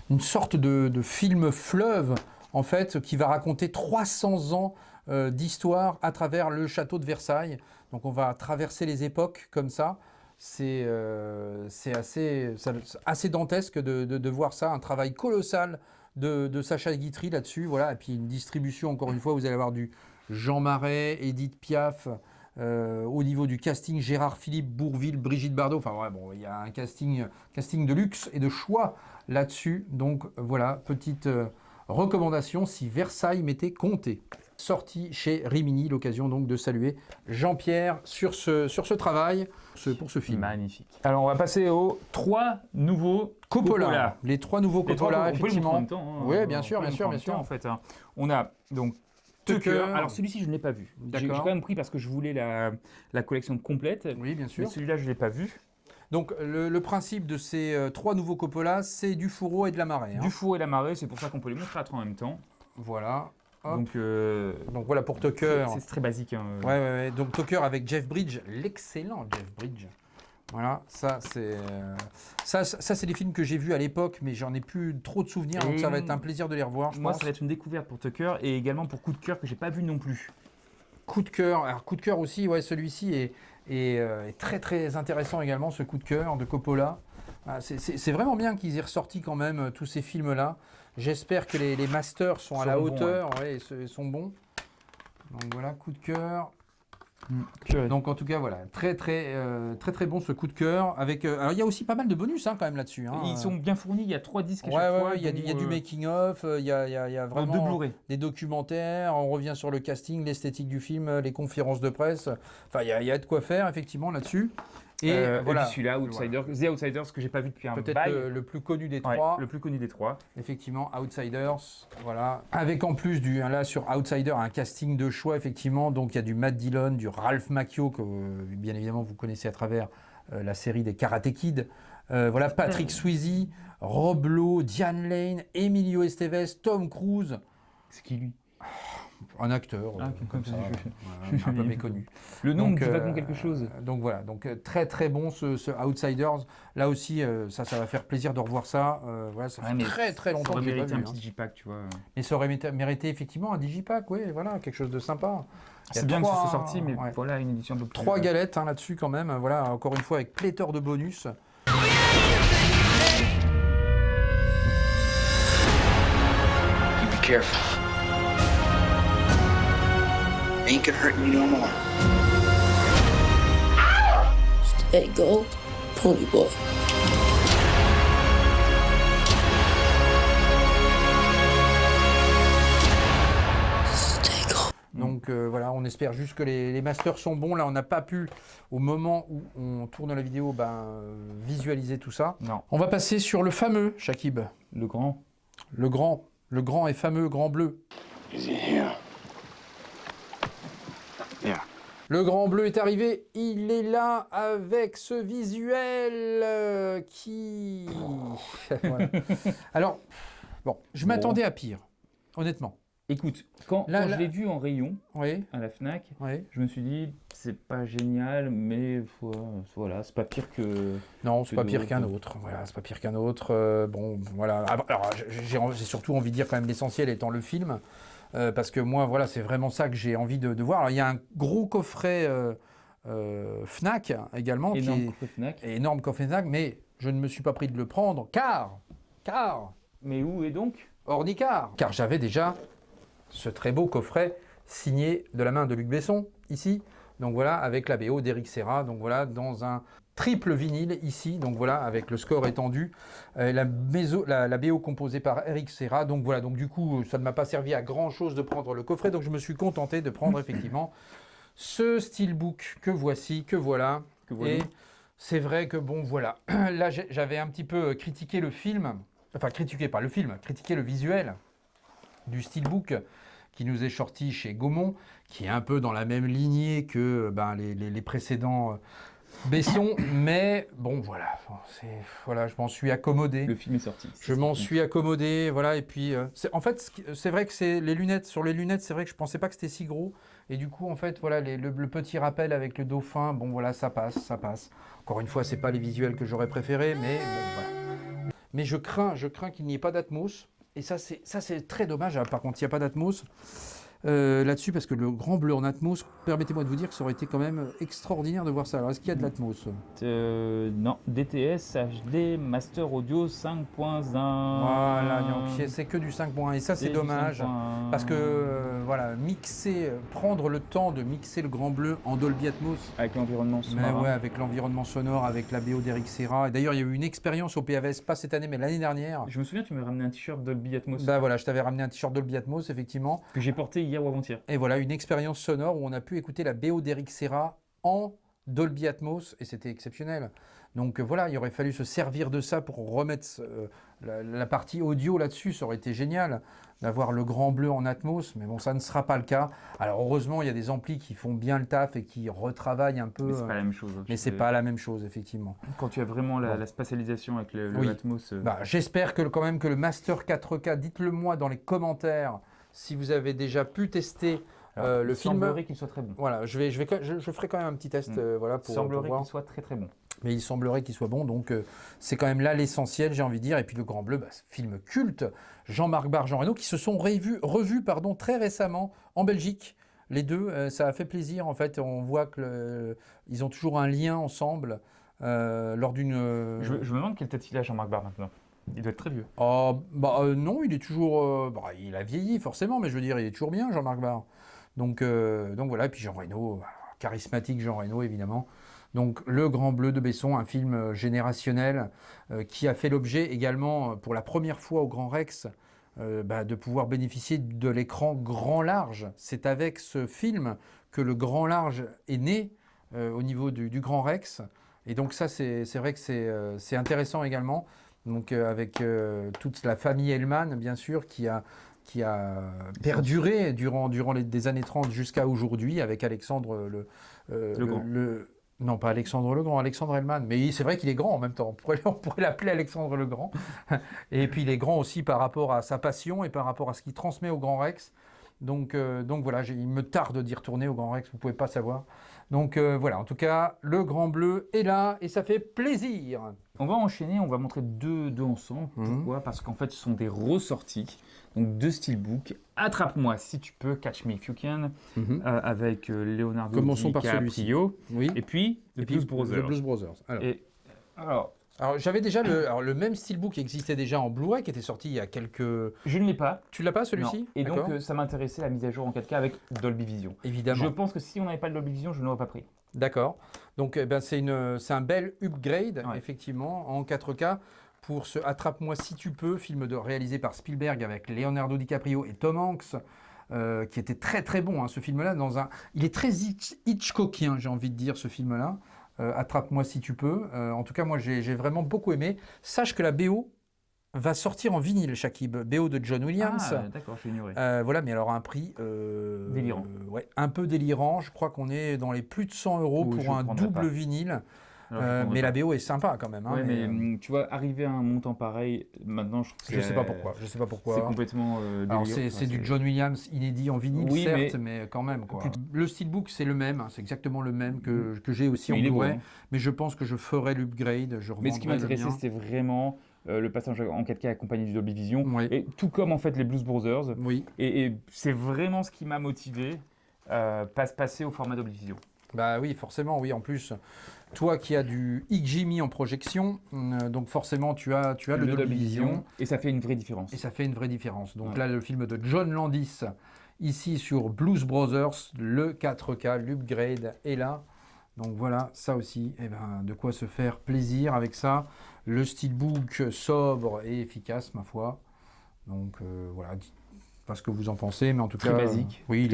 une sorte de film fleuve en fait qui va raconter 300 ans d'histoire à travers le château de Versailles. Donc on va traverser les époques comme ça. C'est assez dantesque de voir ça, un travail colossal de Sacha Guitry là-dessus. Voilà. Et puis une distribution, encore une fois, vous allez avoir du Jean Marais, Édith Piaf, au niveau du casting, Gérard Philippe, Bourvil, Brigitte Bardot. Enfin ouais, bon, il y a un casting de luxe et de choix là-dessus. Donc voilà, petite recommandation si Versailles m'était compté. Sorti chez Rimini, l'occasion donc de saluer Jean-Pierre sur ce travail, pour ce film. Magnifique. Alors on va passer aux 3 nouveaux Coppola. Les 3 nouveaux Coppola, effectivement. En même temps, hein. Oui, bien sûr. En fait, hein. On a donc Tucker. Alors celui-ci, je ne l'ai pas vu. J'ai quand même pris parce que je voulais la collection complète. Oui, bien sûr. Mais celui-là, je ne l'ai pas vu. Donc le principe de ces 3 nouveaux Coppola, c'est du fourreau et de la marée. Hein. Du fourreau et de la marée, c'est pour ça qu'on peut les montrer à 3 en même temps. Voilà. Donc voilà pour Tucker. C'est très basique. Hein. Ouais. Donc Tucker avec Jeff Bridges, l'excellent Jeff Bridges. Voilà, ça c'est des films que j'ai vus à l'époque, mais j'en ai plus trop de souvenirs, donc ça va être un plaisir de les revoir. Moi, ça va être une découverte pour Tucker et également pour Coup de cœur que j'ai pas vu non plus. Coup de cœur, alors Coup de cœur aussi, ouais, celui-ci est très très intéressant également, ce Coup de cœur de Coppola. C'est vraiment bien qu'ils aient ressorti quand même tous ces films-là. J'espère que les masters sont à la hauteur, et sont bons. Donc voilà, Coup de cœur. Donc en tout cas voilà, très bon ce Coup de cœur avec alors il y a aussi pas mal de bonus quand même là-dessus. Ils sont bien fournis, il y a 3 disques à chaque fois. Il y a du making of, il y a vraiment des documentaires, on revient sur le casting, l'esthétique du film, les conférences de presse. Enfin il y a de quoi faire effectivement là-dessus. Et voilà. Celui-là, Outsiders, The Outsiders, que j'ai pas vu depuis un bail. Peut-être le plus connu des 3. Le plus connu des 3. Effectivement, Outsiders, voilà. Avec en plus là sur Outsiders, un casting de choix effectivement. Donc il y a du Matt Dillon, du Ralph Macchio que bien évidemment vous connaissez à travers la série des Karate Kid. Voilà, Patrick Swayze, Rob Lowe, Diane Lane, Emilio Estevez, Tom Cruise. C'est qui lui? Un acteur, comme ça, un peu méconnu. Le nom me dit vaguement quelque chose. Donc voilà, très très bon ce Outsiders. Là aussi, ça va faire plaisir de revoir ça. Voilà, ça fait très longtemps que j'ai pas vu. Ça aurait mérité un petit digipack, tu vois. Mais ça aurait mérité effectivement un digipack, oui, voilà, quelque chose de sympa. C'est bien que ce soit sorti, mais voilà, une édition de plus. 3 galettes là-dessus quand même. Voilà, encore une fois avec pléthore de bonus. Be careful. Ain't gonna hurt you no more. Stay gold, pony boy. Stay gold. Donc voilà, on espère juste que les masters sont bons. Là, on n'a pas pu, au moment où on tourne la vidéo, visualiser tout ça. Non. On va passer sur le fameux Shakib. Le grand et fameux Grand Bleu. Is he here? Yeah. Le Grand Bleu est arrivé, il est là avec ce visuel qui... Voilà. Alors, bon, je m'attendais à pire, honnêtement. Écoute, quand je l'ai vu en rayon à la Fnac, je me suis dit, c'est pas génial, mais voilà, c'est pas pire que... Non, c'est pas pire qu'un autre. Voilà, c'est pas pire qu'un autre. Bon, voilà. Alors, j'ai surtout envie de dire quand même l'essentiel étant le film. Parce que moi, voilà, c'est vraiment ça que j'ai envie de voir. Alors, il y a un gros coffret Fnac également. Énorme coffret Fnac, mais je ne me suis pas pris de le prendre, car... Mais où est donc Ornicar. Car j'avais déjà ce très beau coffret signé de la main de Luc Besson, ici. Donc voilà, avec la BO d'Eric Serra. Donc voilà, dans un triple vinyle ici, donc voilà, avec le score étendu, la BO composée par Eric Serra, donc voilà, donc du coup, ça ne m'a pas servi à grand chose de prendre le coffret, donc je me suis contenté de prendre effectivement ce steelbook que voici, que voilà, et c'est vrai que bon, voilà, là j'avais un petit peu critiqué le film, enfin critiqué pas le film, critiqué le visuel du steelbook qui nous est sorti chez Gaumont, qui est un peu dans la même lignée que les précédents Besson, mais bon voilà, je m'en suis accommodé. Le film est sorti. Je m'en suis accommodé, voilà, et puis en fait c'est vrai que c'est les lunettes, c'est vrai que je pensais pas que c'était si gros, et du coup en fait voilà le petit rappel avec le dauphin, bon voilà, ça passe. Encore une fois, c'est pas les visuels que j'aurais préférés, mais bon voilà. Mais je crains qu'il n'y ait pas d'Atmos, et ça c'est très dommage, par contre il n'y a pas d'Atmos. là-dessus, parce que le Grand Bleu en Atmos, permettez-moi de vous dire que ça aurait été quand même extraordinaire de voir ça. Alors, est-ce qu'il y a de l'Atmos? Non, DTS HD Master Audio 5.1. Voilà, donc c'est que du 5.1 et ça c'est dommage parce que voilà, prendre le temps de mixer le Grand Bleu en Dolby Atmos avec l'environnement sonore. Ouais, avec l'environnement sonore, avec la BO d'Eric Serra. Et d'ailleurs, il y a eu une expérience au PAVS, pas cette année mais l'année dernière. Je me souviens, tu m'as ramené un t-shirt Dolby Atmos. Bah voilà, je t'avais ramené un t-shirt Dolby Atmos effectivement que j'ai porté hier ou avant-hier. Et voilà, une expérience sonore où on a pu écouter la BO d'Eric Serra en Dolby Atmos et c'était exceptionnel. Donc voilà, il aurait fallu se servir de ça pour remettre la partie audio là-dessus, ça aurait été génial d'avoir le Grand Bleu en Atmos, mais bon, ça ne sera pas le cas. Alors heureusement, il y a des amplis qui font bien le taf et qui retravaillent un peu. Mais c'est pas la même chose. Mais c'est pas la même chose, effectivement. Quand tu as vraiment la spatialisation avec le Atmos. J'espère quand même que le Master 4K, dites-le moi dans les commentaires si vous avez déjà pu tester. Le film semblerait qu'il soit très bon. Voilà, je ferai quand même un petit test voilà, pour semblerait voir. Qu'il soit très très bon. Mais il semblerait qu'il soit bon, donc c'est quand même là l'essentiel, j'ai envie de dire. Et puis le Grand Bleu, film culte, Jean-Marc Barr, Jean Reno, qui se sont revus très récemment en Belgique. Les deux, ça a fait plaisir en fait. On voit qu'ils ont toujours un lien ensemble lors d'une. Je me demande quelle tête il a, Jean-Marc Barr maintenant. Il doit être très vieux. Non, il est toujours. Il a vieilli forcément, mais je veux dire, il est toujours bien, Jean-Marc Barr. Donc voilà, et puis Jean Reno, charismatique Jean Reno évidemment. Donc Le Grand Bleu de Besson, un film générationnel qui a fait l'objet également pour la première fois au Grand Rex de pouvoir bénéficier de l'écran grand large. C'est avec ce film que le grand large est né au niveau du Grand Rex. Et donc ça, c'est vrai que c'est intéressant également. Donc avec toute la famille Hellman, bien sûr, qui a perduré durant des années 30 jusqu'à aujourd'hui avec Alexandre le Grand. Non, pas Alexandre le Grand, Alexandre Hellman. Mais c'est vrai qu'il est grand en même temps. On pourrait l'appeler Alexandre le Grand. Et puis il est grand aussi par rapport à sa passion et par rapport à ce qu'il transmet au Grand Rex. Donc voilà, il me tarde d'y retourner au Grand Rex, vous ne pouvez pas savoir. Donc voilà, en tout cas, le Grand Bleu est là et ça fait plaisir. On va enchaîner, on va montrer deux ensemble. Pourquoi ? Parce qu'en fait, ce sont des ressorties, donc deux steelbooks. Attrape-moi si tu peux, Catch Me If You Can, avec Leonardo DiCaprio. Oui. Et puis, The Blues Brothers. The Blues Brothers. Alors, j'avais déjà le même steelbook qui existait déjà en Blu-ray, qui était sorti il y a quelques... Je ne l'ai pas. Tu l'as pas, celui-ci ? Non. Et donc, ça m'intéressait la mise à jour en 4K avec Dolby Vision. Évidemment. Je pense que si on n'avait pas le Dolby Vision, je ne l'aurais pas pris. D'accord. Donc, c'est un bel upgrade, effectivement, en 4K, pour ce Attrape-moi si tu peux, film réalisé par Spielberg avec Leonardo DiCaprio et Tom Hanks, qui était très très bon, ce film-là. Il est très Hitchcockien, j'ai envie de dire, ce film-là. Attrape-moi si tu peux. En tout cas, moi, j'ai vraiment beaucoup aimé. Sache que la BO va sortir en vinyle, Shakib. BO de John Williams. Ah, d'accord, je l'ignorais. Voilà, mais alors un prix... délirant. Un peu délirant. Je crois qu'on est dans les plus de 100 € pour un double vinyle. Mais la BO est sympa quand même. Mais tu vois, arriver à un montant pareil, maintenant je trouve que je sais pas pourquoi. C'est complètement alors c'est du John Williams inédit en vinyle, certes, mais quand même. Quoi. Le steelbook, c'est le même, c'est exactement le même que j'ai aussi en Blu-ray. Mais je pense que je ferai l'upgrade. Mais ce qui m'intéressait, c'était vraiment le passage en 4K accompagné du Dolby Vision. Et tout comme en fait les Blues Brothers. Oui. Et c'est vraiment ce qui m'a motivé passer au format Dolby Vision. Bah oui, forcément, oui. En plus, toi qui as du XGMI en projection, donc forcément tu as le Dolby Vision. Et ça fait une vraie différence. Donc là, le film de John Landis, ici sur Blues Brothers, le 4K, l'upgrade est là. Donc voilà, ça aussi, de quoi se faire plaisir avec ça. Le steelbook sobre et efficace, ma foi. Donc voilà, pas ce que vous en pensez, mais en tout cas... Très basique. Oui,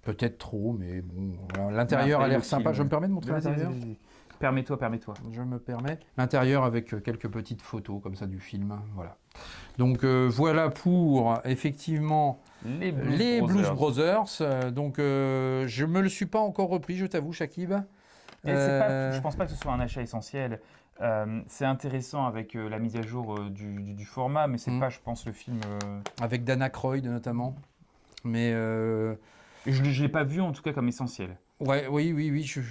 peut-être trop, mais bon, voilà. L'intérieur a l'air sympa. Je me permets de montrer l'intérieur ? Permets-toi. Je me permets. L'intérieur avec quelques petites photos comme ça du film, voilà. Donc voilà pour, effectivement, les Blues Brothers. Donc je me le suis pas encore repris, je t'avoue, Shakib. Je pense pas que ce soit un achat essentiel. C'est intéressant avec la mise à jour du format, mais c'est pas, je pense, le film... Avec Dan Aykroyd, notamment. Mais... Je ne l'ai pas vu, en tout cas, comme essentiel. Oui. Je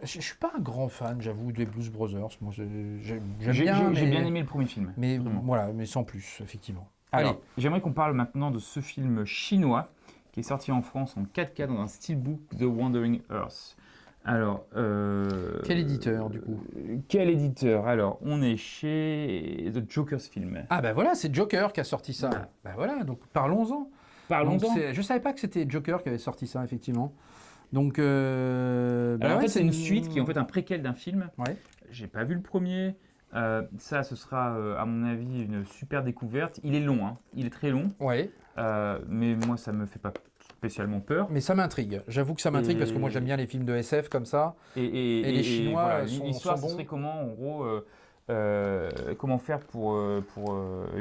suis pas un grand fan, j'avoue, des Blues Brothers. Moi, j'ai bien aimé le premier film. Mais voilà, mais sans plus, effectivement. Alors, j'aimerais qu'on parle maintenant de ce film chinois qui est sorti en France en 4K dans un steelbook, The Wandering Earth. Alors, quel éditeur du coup? Quel éditeur? Alors, on est chez The Joker's Film. Ah ben voilà, c'est Joker qui a sorti ça. Voilà. Ben voilà, donc parlons-en. Je savais pas que c'était Joker qui avait sorti ça, effectivement. Donc, alors en fait, c'est une suite qui est en fait un préquel d'un film. Ouais. J'ai pas vu le premier. Ça, ce sera, à mon avis, une super découverte. Il est long, hein. Il est très long. Ouais. Mais moi, ça me fait pas spécialement peur. Mais ça m'intrigue. J'avoue que ça m'intrigue parce que moi, j'aime bien les films de SF comme ça. Et les Chinois voilà, sont l'histoire, bons. ce serait comment, en gros, comment faire pour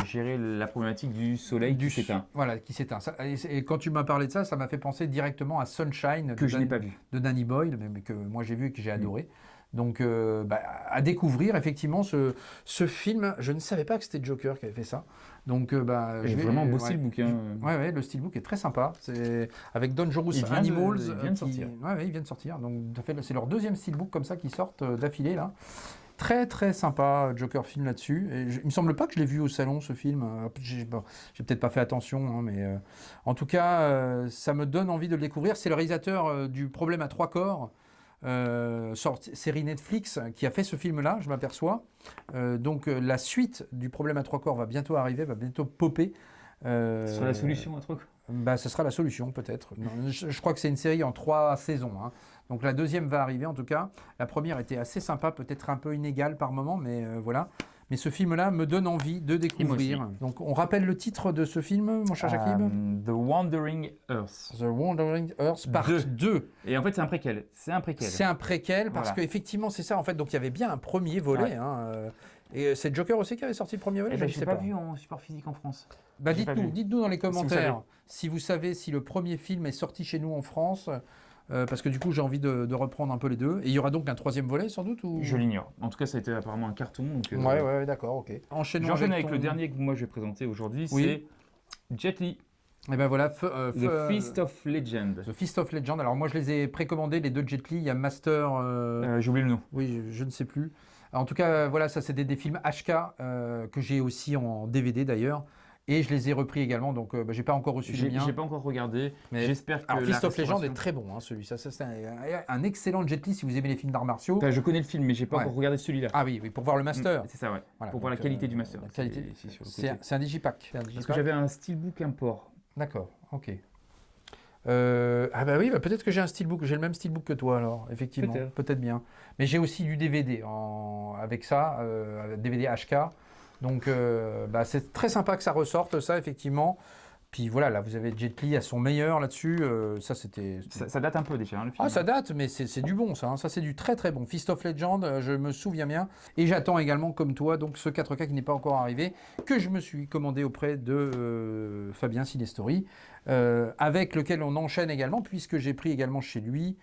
gérer la problématique du soleil qui s'éteint. Voilà, qui s'éteint. Et quand tu m'as parlé de ça, ça m'a fait penser directement à Sunshine que je n'ai pas vu. De Danny Boyle, mais que moi j'ai vu et que j'ai adoré. Donc, à découvrir effectivement ce film. Je ne savais pas que c'était Joker qui avait fait ça. Donc, vraiment beau steelbook. Ouais, le steelbook est très sympa. C'est avec Dangerous Animals. Il vient de sortir. Ouais, il vient de sortir. Donc, c'est leur deuxième steelbook comme ça qui sortent d'affilée là. Très très sympa Joker film là-dessus. Et il me semble pas que je l'ai vu au salon ce film. J'ai peut-être pas fait attention, hein, mais en tout cas, ça me donne envie de le découvrir. C'est le réalisateur du Problème à 3 corps. Série Netflix qui a fait ce film-là, je m'aperçois. Donc la suite du Problème à 3 corps va bientôt arriver, va bientôt popper. Ce sera la solution à 3 corps. Ce sera la solution peut-être. Je crois que c'est une série en 3 saisons. Hein. Donc la deuxième va arriver en tout cas. La première était assez sympa, peut-être un peu inégale par moment, mais voilà. Mais ce film-là me donne envie de découvrir. Donc on rappelle le titre de ce film, mon cher Shakib? The Wandering Earth. The Wandering Earth, part 2. Et en fait, c'est un préquel. C'est un préquel parce qu'effectivement, c'est ça. En fait, donc il y avait bien un premier volet. Ouais. Hein, et c'est Joker aussi qui avait sorti le premier volet? Je ne l'ai pas vu en support physique en France. Dites-nous dans les commentaires si vous savez si le premier film est sorti chez nous en France. Parce que du coup, j'ai envie de reprendre un peu les deux. Et il y aura donc un troisième volet, sans doute ou... Je l'ignore. En tout cas, ça a été apparemment un carton. Donc, ouais, d'accord, ok. J'enchaîne avec le dernier que moi je vais présenter aujourd'hui, c'est Jet Li. Et ben voilà, The Feast of Legend. The Feast of Legend. Alors moi, je les ai précommandés, les deux Jet Li. Il y a Master... j'ai oublié le nom. Oui, je ne sais plus. En tout cas, voilà, ça c'est des films HK que j'ai aussi en DVD d'ailleurs. Et je les ai repris également, donc j'ai pas encore reçu les miens. J'ai pas encore regardé, mais j'espère que alors, Feast of Legend est très bon, hein, celui. Ça c'est un excellent Jet Li si vous aimez les films d'arts martiaux. Je connais le film, mais j'ai pas encore regardé celui-là. Ah oui, pour voir le master. C'est ça, ouais. Voilà, pour voir la qualité du master. C'est un digipack. Parce que j'avais un steelbook import. D'accord, ok. Ah bah oui, peut-être que j'ai un steelbook, j'ai le même steelbook que toi alors, effectivement, peut-être bien. Mais j'ai aussi du DVD avec ça, DVD HK. Donc c'est très sympa que ça ressorte ça effectivement. Puis voilà, là vous avez Jet Li à son meilleur là-dessus. Ça date un peu déjà le film. Ah ça date, mais c'est du bon ça. Hein. Ça c'est du très très bon. Feast of Legend, je me souviens bien. Et j'attends également comme toi donc ce 4K qui n'est pas encore arrivé, que je me suis commandé auprès de Fabien Cinestori, avec lequel on enchaîne également puisque j'ai pris également chez lui.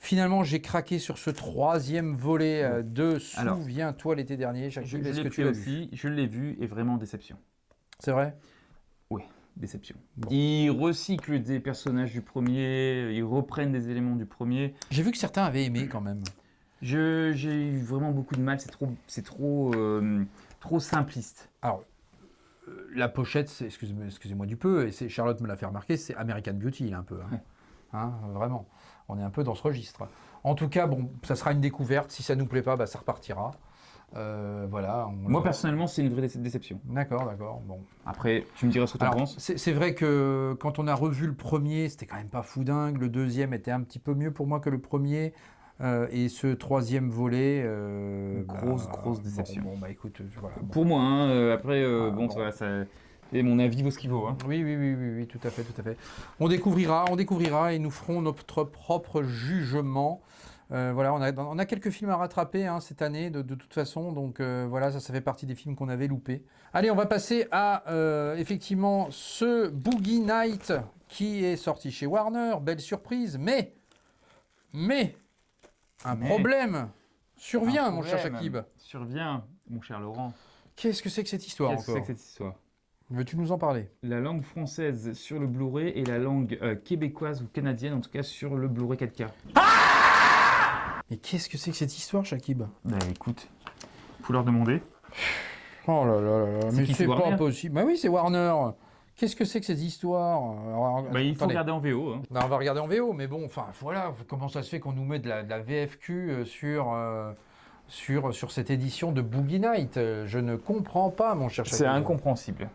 Finalement, j'ai craqué sur ce troisième volet de Souviens-toi l'été dernier. Je l'ai vu et vraiment déception. C'est vrai? Oui, déception. Bon. Ils recyclent des personnages du premier, ils reprennent des éléments du premier. J'ai vu que certains avaient aimé quand même. J'ai eu vraiment beaucoup de mal, c'est trop simpliste. Alors, la pochette, excusez-moi du peu, et Charlotte me l'a fait remarquer, c'est American Beauty, il est un peu. Hein. Hein, vraiment, on est un peu dans ce registre. En tout cas, bon, ça sera une découverte. Si ça nous plaît pas, ça repartira. Voilà. Moi personnellement, c'est une vraie déception. D'accord. Bon. Après, tu me diras ce que tu en penses. C'est vrai que quand on a revu le premier, c'était quand même pas fou dingue. Le deuxième était un petit peu mieux pour moi que le premier. Et ce troisième volet, grosse déception. Bon, écoute, voilà. Bon. Pour moi, hein, après, ça. Et mon avis vaut ce qu'il vaut. Hein. Oui, tout à fait. On découvrira et nous ferons notre propre jugement. Voilà, on a quelques films à rattraper cette année de toute façon. Donc voilà, ça fait partie des films qu'on avait loupés. Allez, on va passer à effectivement ce Boogie Night qui est sorti chez Warner. Belle surprise, mais un problème survient, mon cher Shakib. Survient, mon cher Laurent. Qu'est-ce que c'est que cette histoire encore? Qu'est-ce que c'est que cette histoire? Veux-tu nous en parler? La langue française sur le Blu-ray et la langue québécoise ou canadienne, en tout cas sur le Blu-ray 4K. Mais qu'est-ce que c'est que cette histoire, Shakib? Écoute, faut leur demander. Oh là là, mais c'est pas possible. Bah oui, c'est Warner Qu'est-ce que c'est que ces histoires? Alors, il faut regarder en VO. Hein. Non, on va regarder en VO, mais bon, enfin, voilà, comment ça se fait qu'on nous met de la VFQ sur cette édition de Boogie Night? Je ne comprends pas, mon cher Chakib. C'est incompréhensible.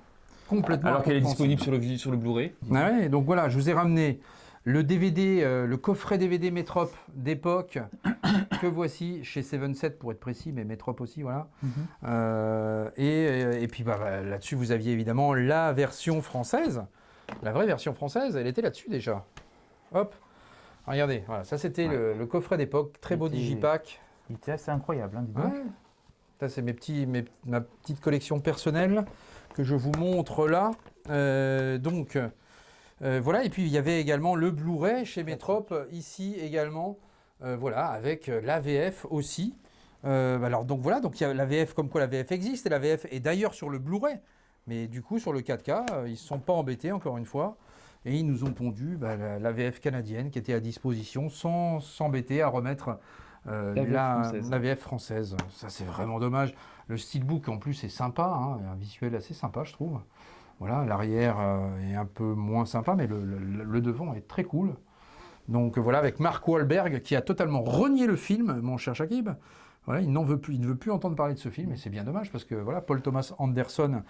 Complètement. Alors qu'elle est disponible sur le Blu-ray. Ah ouais, donc voilà, je vous ai ramené le DVD, le coffret DVD Métrop d'époque, que voici chez 7-7 pour être précis, mais Métrop aussi, voilà. Et puis là-dessus, vous aviez évidemment la version française, la vraie version française, elle était là-dessus déjà. Hop, regardez, voilà, ça c'était le coffret d'époque, très beau digipack. Il était assez incroyable, hein, dis donc. Ouais. Ça c'est ma petite collection personnelle que je vous montre là. Voilà, et puis il y avait également le Blu-ray chez Métrop, ici également, voilà, avec la VF aussi. Alors donc voilà, donc il y a la VF, comme quoi la VF existe, et la VF est d'ailleurs sur le Blu-ray, mais du coup sur le 4K, ils ne se sont pas embêtés encore une fois, et ils nous ont pondu la VF canadienne qui était à disposition sans s'embêter à remettre la VF française. Ça c'est vraiment dommage. Le steelbook en plus est sympa, hein, un visuel assez sympa je trouve. Voilà, l'arrière est un peu moins sympa, mais le devant est très cool. Donc voilà, avec Mark Wahlberg qui a totalement renié le film, mon cher Chakib. Voilà, il ne veut plus entendre parler de ce film, et c'est bien dommage parce que voilà, Paul Thomas Anderson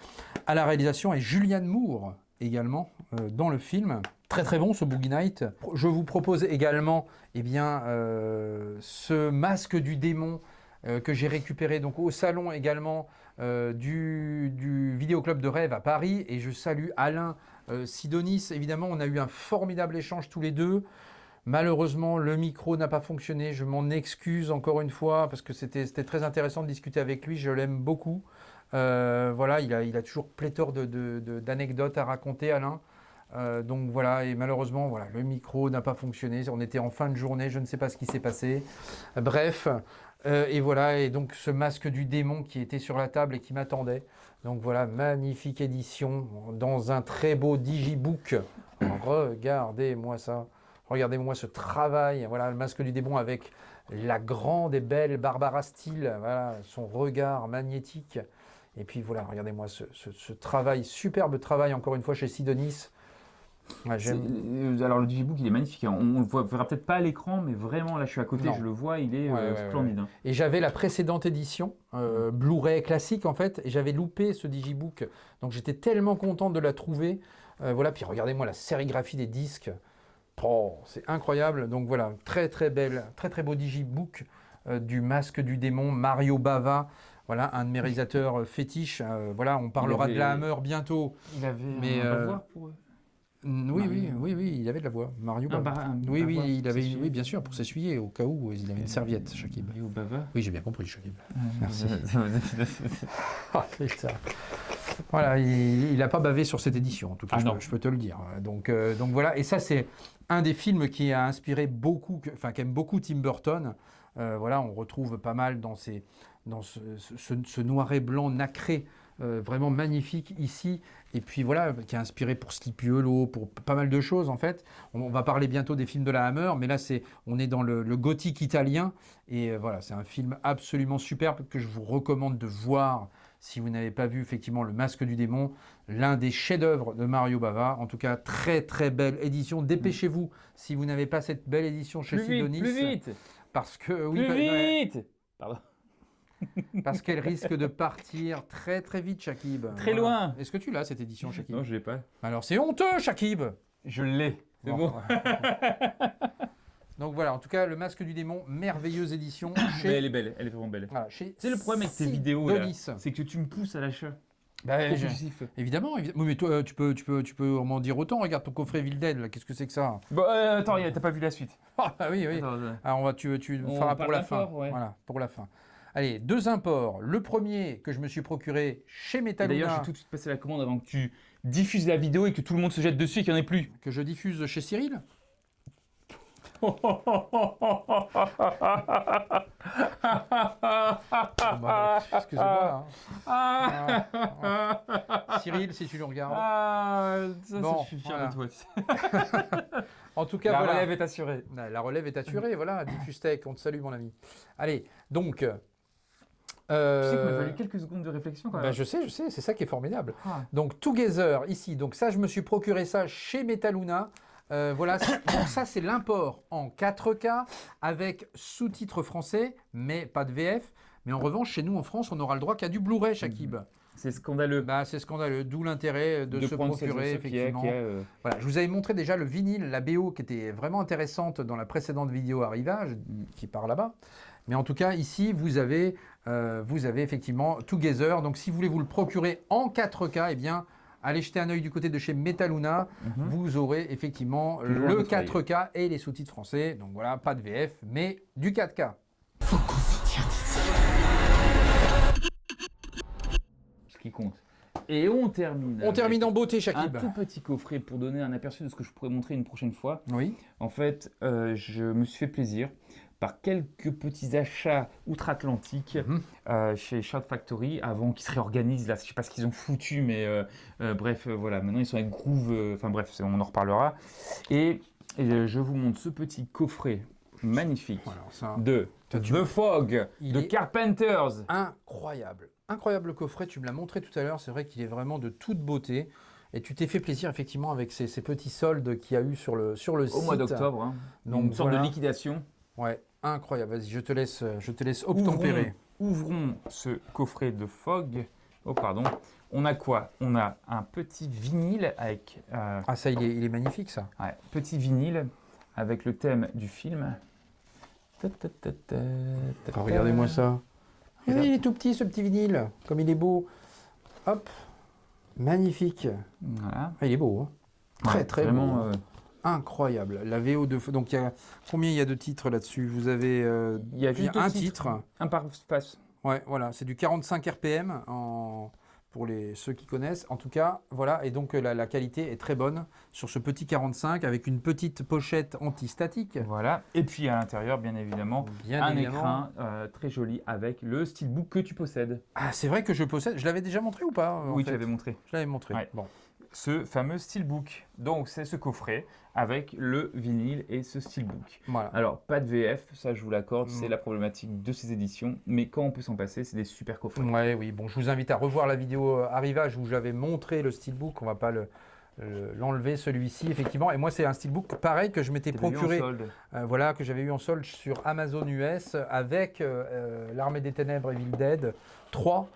à la réalisation et Julianne Moore également dans le film. Très très bon ce Boogie Night. Je vous propose également ce Masque du démon que j'ai récupéré donc au salon également du Vidéoclub de Rêve à Paris, et je salue Alain Sidonis. Évidemment, on a eu un formidable échange tous les deux. Malheureusement, le micro n'a pas fonctionné. Je m'en excuse encore une fois parce que c'était très intéressant de discuter avec lui. Je l'aime beaucoup. Voilà, il a toujours pléthore d'anecdotes à raconter, Alain. Donc voilà, et malheureusement, voilà, le micro n'a pas fonctionné. On était en fin de journée, je ne sais pas ce qui s'est passé. Bref, et voilà, et donc ce Masque du démon qui était sur la table et qui m'attendait. Donc voilà, magnifique édition dans un très beau digibook. Regardez-moi ça. Regardez-moi ce travail. Voilà, le Masque du démon avec la grande et belle Barbara Steele. Voilà, son regard magnétique. Et puis voilà, regardez-moi ce travail, superbe travail encore une fois chez Sidonis. Ouais, alors le digibook il est magnifique, on ne le verra peut-être pas à l'écran, mais vraiment là je suis à côté, je le vois, il est splendide. Hein. Et j'avais la précédente édition, Blu-ray classique en fait, et j'avais loupé ce digibook, donc j'étais tellement content de la trouver. Voilà, puis regardez-moi la sérigraphie des disques, c'est incroyable. Donc voilà, très très belle, très très beau digibook du Masque du démon, Mario Bava. Voilà, un de mes réalisateurs fétiches. Voilà, on parlera de la Hammer bientôt. Il avait un voix pour eux. Oui, il avait de la voix. Mario Bava. Oui, bien sûr, pour s'essuyer, au cas où il avait une serviette, Chakib. Mario Bava. Oui, j'ai bien compris, Chakib. Merci. Putain. Voilà, il n'a pas bavé sur cette édition, en tout cas, je peux te le dire. Donc voilà, et ça, c'est un des films qui a inspiré beaucoup, qu'aime beaucoup Tim Burton. Voilà, on retrouve pas mal dans ce noir et blanc nacré, vraiment magnifique ici, et puis voilà, qui a inspiré pour Sleepy Hollow, pour pas mal de choses en fait. On va parler bientôt des films de la Hammer, mais là on est dans le gothique italien, et voilà, c'est un film absolument superbe que je vous recommande de voir si vous n'avez pas vu effectivement Le Masque du démon, l'un des chefs-d'œuvre de Mario Bava. En tout cas, très très belle édition. Dépêchez-vous si vous n'avez pas cette belle édition chez Sidonis. Plus vite. Parce que plus vite. Pardon. Parce qu'elle risque de partir très très vite, Chakib. Très loin. Est-ce que tu l'as cette édition, Chakib? Non, je l'ai pas. Alors c'est honteux, Chakib. Je l'ai. C'est bon. Donc voilà, en tout cas, Le Masque du démon, merveilleuse édition. Mais elle est belle, elle est vraiment belle. Voilà, c'est le problème avec tes vidéos là, c'est que tu me pousses à l'achat. Évidemment. Oui, mais toi, tu peux m'en dire autant. Regarde ton coffret Evil Dead, là. Qu'est-ce que c'est que ça? Attends, t'as pas vu la suite. Oui. Attends. Alors tu feras pour la fin. Ouais. Voilà, pour la fin. Allez, 2 imports. Le premier que je me suis procuré chez Metaluna. D'ailleurs, j'ai tout de suite passé la commande avant que tu diffuses la vidéo et que tout le monde se jette dessus et qu'il n'y en ait plus. Que je diffuse chez Cyril. Excusez-moi. Cyril, si tu le regardes. Ça, je suis fier de toi. En tout cas, la relève est assurée. La relève est assurée, voilà. Diffuse Tech, on te salue, mon ami. Allez, donc, Tu sais qu'il m'a fallu quelques secondes de réflexion quand même. Je sais, c'est ça qui est formidable. Donc Together, ici, donc ça je me suis procuré ça chez Metaluna. Voilà, donc ça c'est l'import en 4K avec sous-titres français, mais pas de VF. Mais en revanche, chez nous en France, on n'aura le droit qu'à du Blu-ray, Shakib. C'est scandaleux. C'est scandaleux, d'où l'intérêt de se procurer, effectivement. Voilà, je vous avais montré déjà le vinyle, la BO, qui était vraiment intéressante dans la précédente vidéo Arrivage, qui part là-bas. Mais en tout cas, ici, vous avez effectivement Together. Donc, si vous voulez vous le procurer en 4K, eh bien, allez jeter un œil du côté de chez Metaluna. Vous aurez effectivement le 4K et les sous-titres français. Donc voilà, pas de VF, mais du 4K. Faut qu'on s'y tire d'ici. Ce qui compte. Et on termine. On termine en beauté, Shakib. Un tout petit coffret pour donner un aperçu de ce que je pourrais montrer une prochaine fois. Oui. En fait, je me suis fait plaisir par quelques petits achats outre-Atlantique chez Shout Factory avant qu'ils se réorganisent. Là, je ne sais pas ce qu'ils ont foutu, mais bref, voilà. Maintenant, ils sont avec Groove. Enfin bref, on en reparlera. Et je vous montre ce petit coffret magnifique de The Fog de Carpenters. Incroyable. Incroyable coffret, tu me l'as montré tout à l'heure, c'est vrai qu'il est vraiment de toute beauté. Et tu t'es fait plaisir effectivement avec ces petits soldes qu'il y a eu sur le site. Au mois d'octobre, donc une sorte de liquidation. Ouais, incroyable. Vas-y, je te laisse obtempérer. Ouvrons ce coffret de Fog. Oh pardon. On a quoi? On a un petit vinyle avec... ça, il est magnifique ça. Ouais, petit vinyle avec le thème du film. Regardez-moi ça. Il est tout petit ce petit vinyle, comme il est beau. Hop, magnifique. Voilà. Il est beau. Hein. Très vraiment, beau. Incroyable. La VO de... Donc, combien il y a de titres là-dessus? Vous avez il y a juste un titre. Un par face. Ouais, voilà. C'est du 45 RPM pour ceux qui connaissent. En tout cas, voilà. Et donc, la qualité est très bonne sur ce petit 45 avec une petite pochette anti-statique. Voilà. Et puis, à l'intérieur, bien évidemment, écran très joli avec le steelbook que tu possèdes. Ah, c'est vrai que je possède. Je l'avais déjà montré ou pas? Oui, tu l'avais montré. Je l'avais montré. Ouais. Bon. Ce fameux steelbook. Donc, c'est ce coffret avec le vinyle et ce steelbook. Voilà. Alors, pas de VF, ça je vous l'accorde, c'est la problématique de ces éditions. Mais quand on peut s'en passer, c'est des super coffrets. Ouais, oui. Bon, je vous invite à revoir la vidéo Arrivage où j'avais montré le steelbook. On va pas l'enlever celui-ci effectivement. Et moi, c'est un steelbook pareil que je m'étais procuré. Voilà, que j'avais eu en solde sur Amazon US avec l'Armée des Ténèbres Evil Dead 3.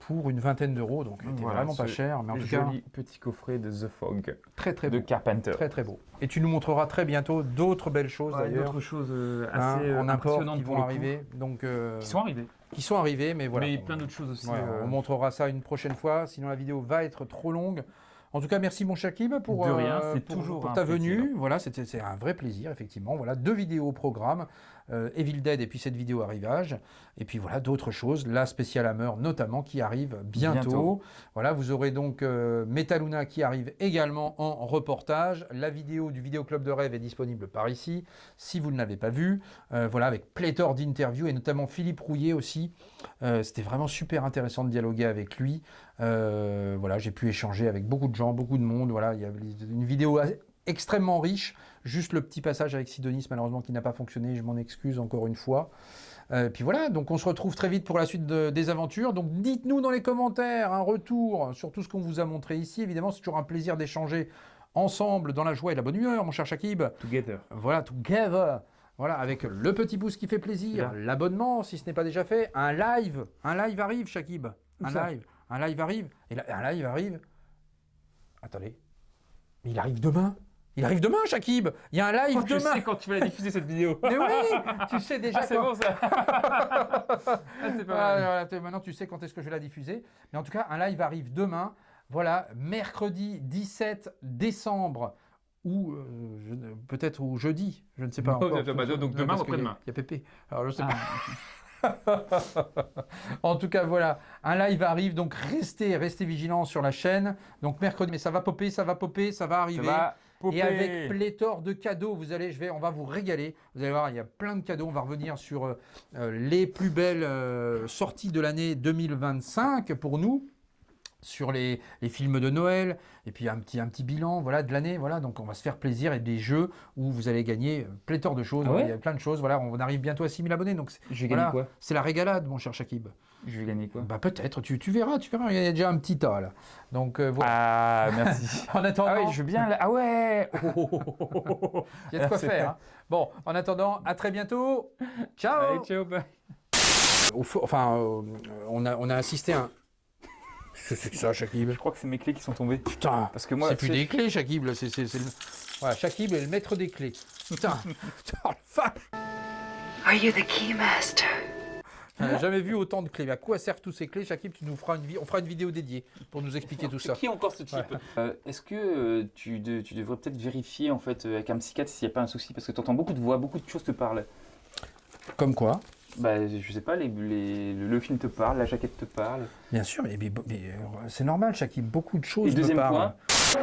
Pour une vingtaine d'euros, donc c'était vraiment pas cher. Mais en tout cas, joli petit coffret de The Fog, très de Carpenter. Très très beau. Et tu nous montreras très bientôt d'autres belles choses d'ailleurs. D'autres choses assez en import qui vont arriver. Donc, qui sont arrivés, mais voilà. Mais plein d'autres choses aussi. On montrera ça une prochaine fois, sinon la vidéo va être trop longue. En tout cas, merci mon Shakib pour ta venue. Voilà, c'est un vrai plaisir, effectivement. Voilà, 2 vidéos au programme, Evil Dead et puis cette vidéo Arrivage. Et puis voilà, d'autres choses, la spéciale Hammer notamment qui arrive bientôt. Voilà, vous aurez donc Metaluna qui arrive également en reportage. La vidéo du Vidéo Club de Rêve est disponible par ici, si vous ne l'avez pas vue. Voilà, avec pléthore d'interviews et notamment Philippe Rouillet aussi. C'était vraiment super intéressant de dialoguer avec lui. Voilà, j'ai pu échanger avec beaucoup de gens, beaucoup de monde. Voilà, il y a une vidéo extrêmement riche. Juste le petit passage avec Sidonis, malheureusement, qui n'a pas fonctionné. Je m'en excuse encore une fois. Puis voilà, donc on se retrouve très vite pour la suite des aventures. Donc dites-nous dans les commentaires un retour sur tout ce qu'on vous a montré ici. Évidemment, c'est toujours un plaisir d'échanger ensemble dans la joie et la bonne humeur, mon cher Shakib. Together. Voilà, together. Voilà, avec le petit pouce qui fait plaisir, l'abonnement si ce n'est pas déjà fait, un live arrive, Shakib. Un live arrive. Et là, un live arrive. Attendez. Mais il arrive demain. Il arrive demain, Shakib. Il y a un live demain. Je sais quand tu vas la diffuser cette vidéo. Mais oui, tu sais déjà. C'est bon ça. C'est pas mal. Maintenant, tu sais quand est-ce que je vais la diffuser. Mais en tout cas, un live arrive demain. Voilà, mercredi 17 décembre. Ou peut-être au jeudi, je ne sais pas encore. Donc demain ou après-demain. Il y a Pépé. Alors je sais pas. En tout cas, voilà, un live arrive, donc restez vigilants sur la chaîne. Donc mercredi, mais ça va popper, ça va arriver. Et avec pléthore de cadeaux, on va vous régaler. Vous allez voir, il y a plein de cadeaux. On va revenir sur les plus belles sorties de l'année 2025 pour nous. sur les films de Noël, et puis un petit bilan voilà, de l'année. Voilà. Donc on va se faire plaisir et des jeux où vous allez gagner pléthore de choses. Il y a plein de choses. Voilà, on arrive bientôt à 6000 abonnés. Donc je vais gagner quoi? C'est la régalade, mon cher Shakib. Je vais gagner quoi? Bah peut-être, tu verras, il y a déjà un petit tas là. Donc voilà. Ah, merci. En attendant... Ah ouais, je veux bien... Ah ouais. Il y a de quoi faire. Hein. Bon, en attendant, à très bientôt. Ciao. Allez, ciao, bye. On a assisté à un... C'est que ça, Shakib. Je crois que c'est mes clés qui sont tombées. Putain, parce que moi, c'est plus des clés, Shakib. Voilà, Shakib est le maître des clés. Putain, Are you the keymaster? On n'a jamais vu autant de clés. Mais à quoi servent tous ces clés, Shakib? On fera une vidéo dédiée pour nous expliquer tout ça. Qui est encore ce type? Est-ce que tu devrais peut-être vérifier en fait avec un psychiatre s'il n'y a pas un souci? Parce que tu entends beaucoup de voix, beaucoup de choses te parlent. Comme quoi? Bah, je sais pas, le film te parle, la jaquette te parle. Bien sûr, mais c'est normal, Shakib, beaucoup de choses Et deuxième me parlent. point.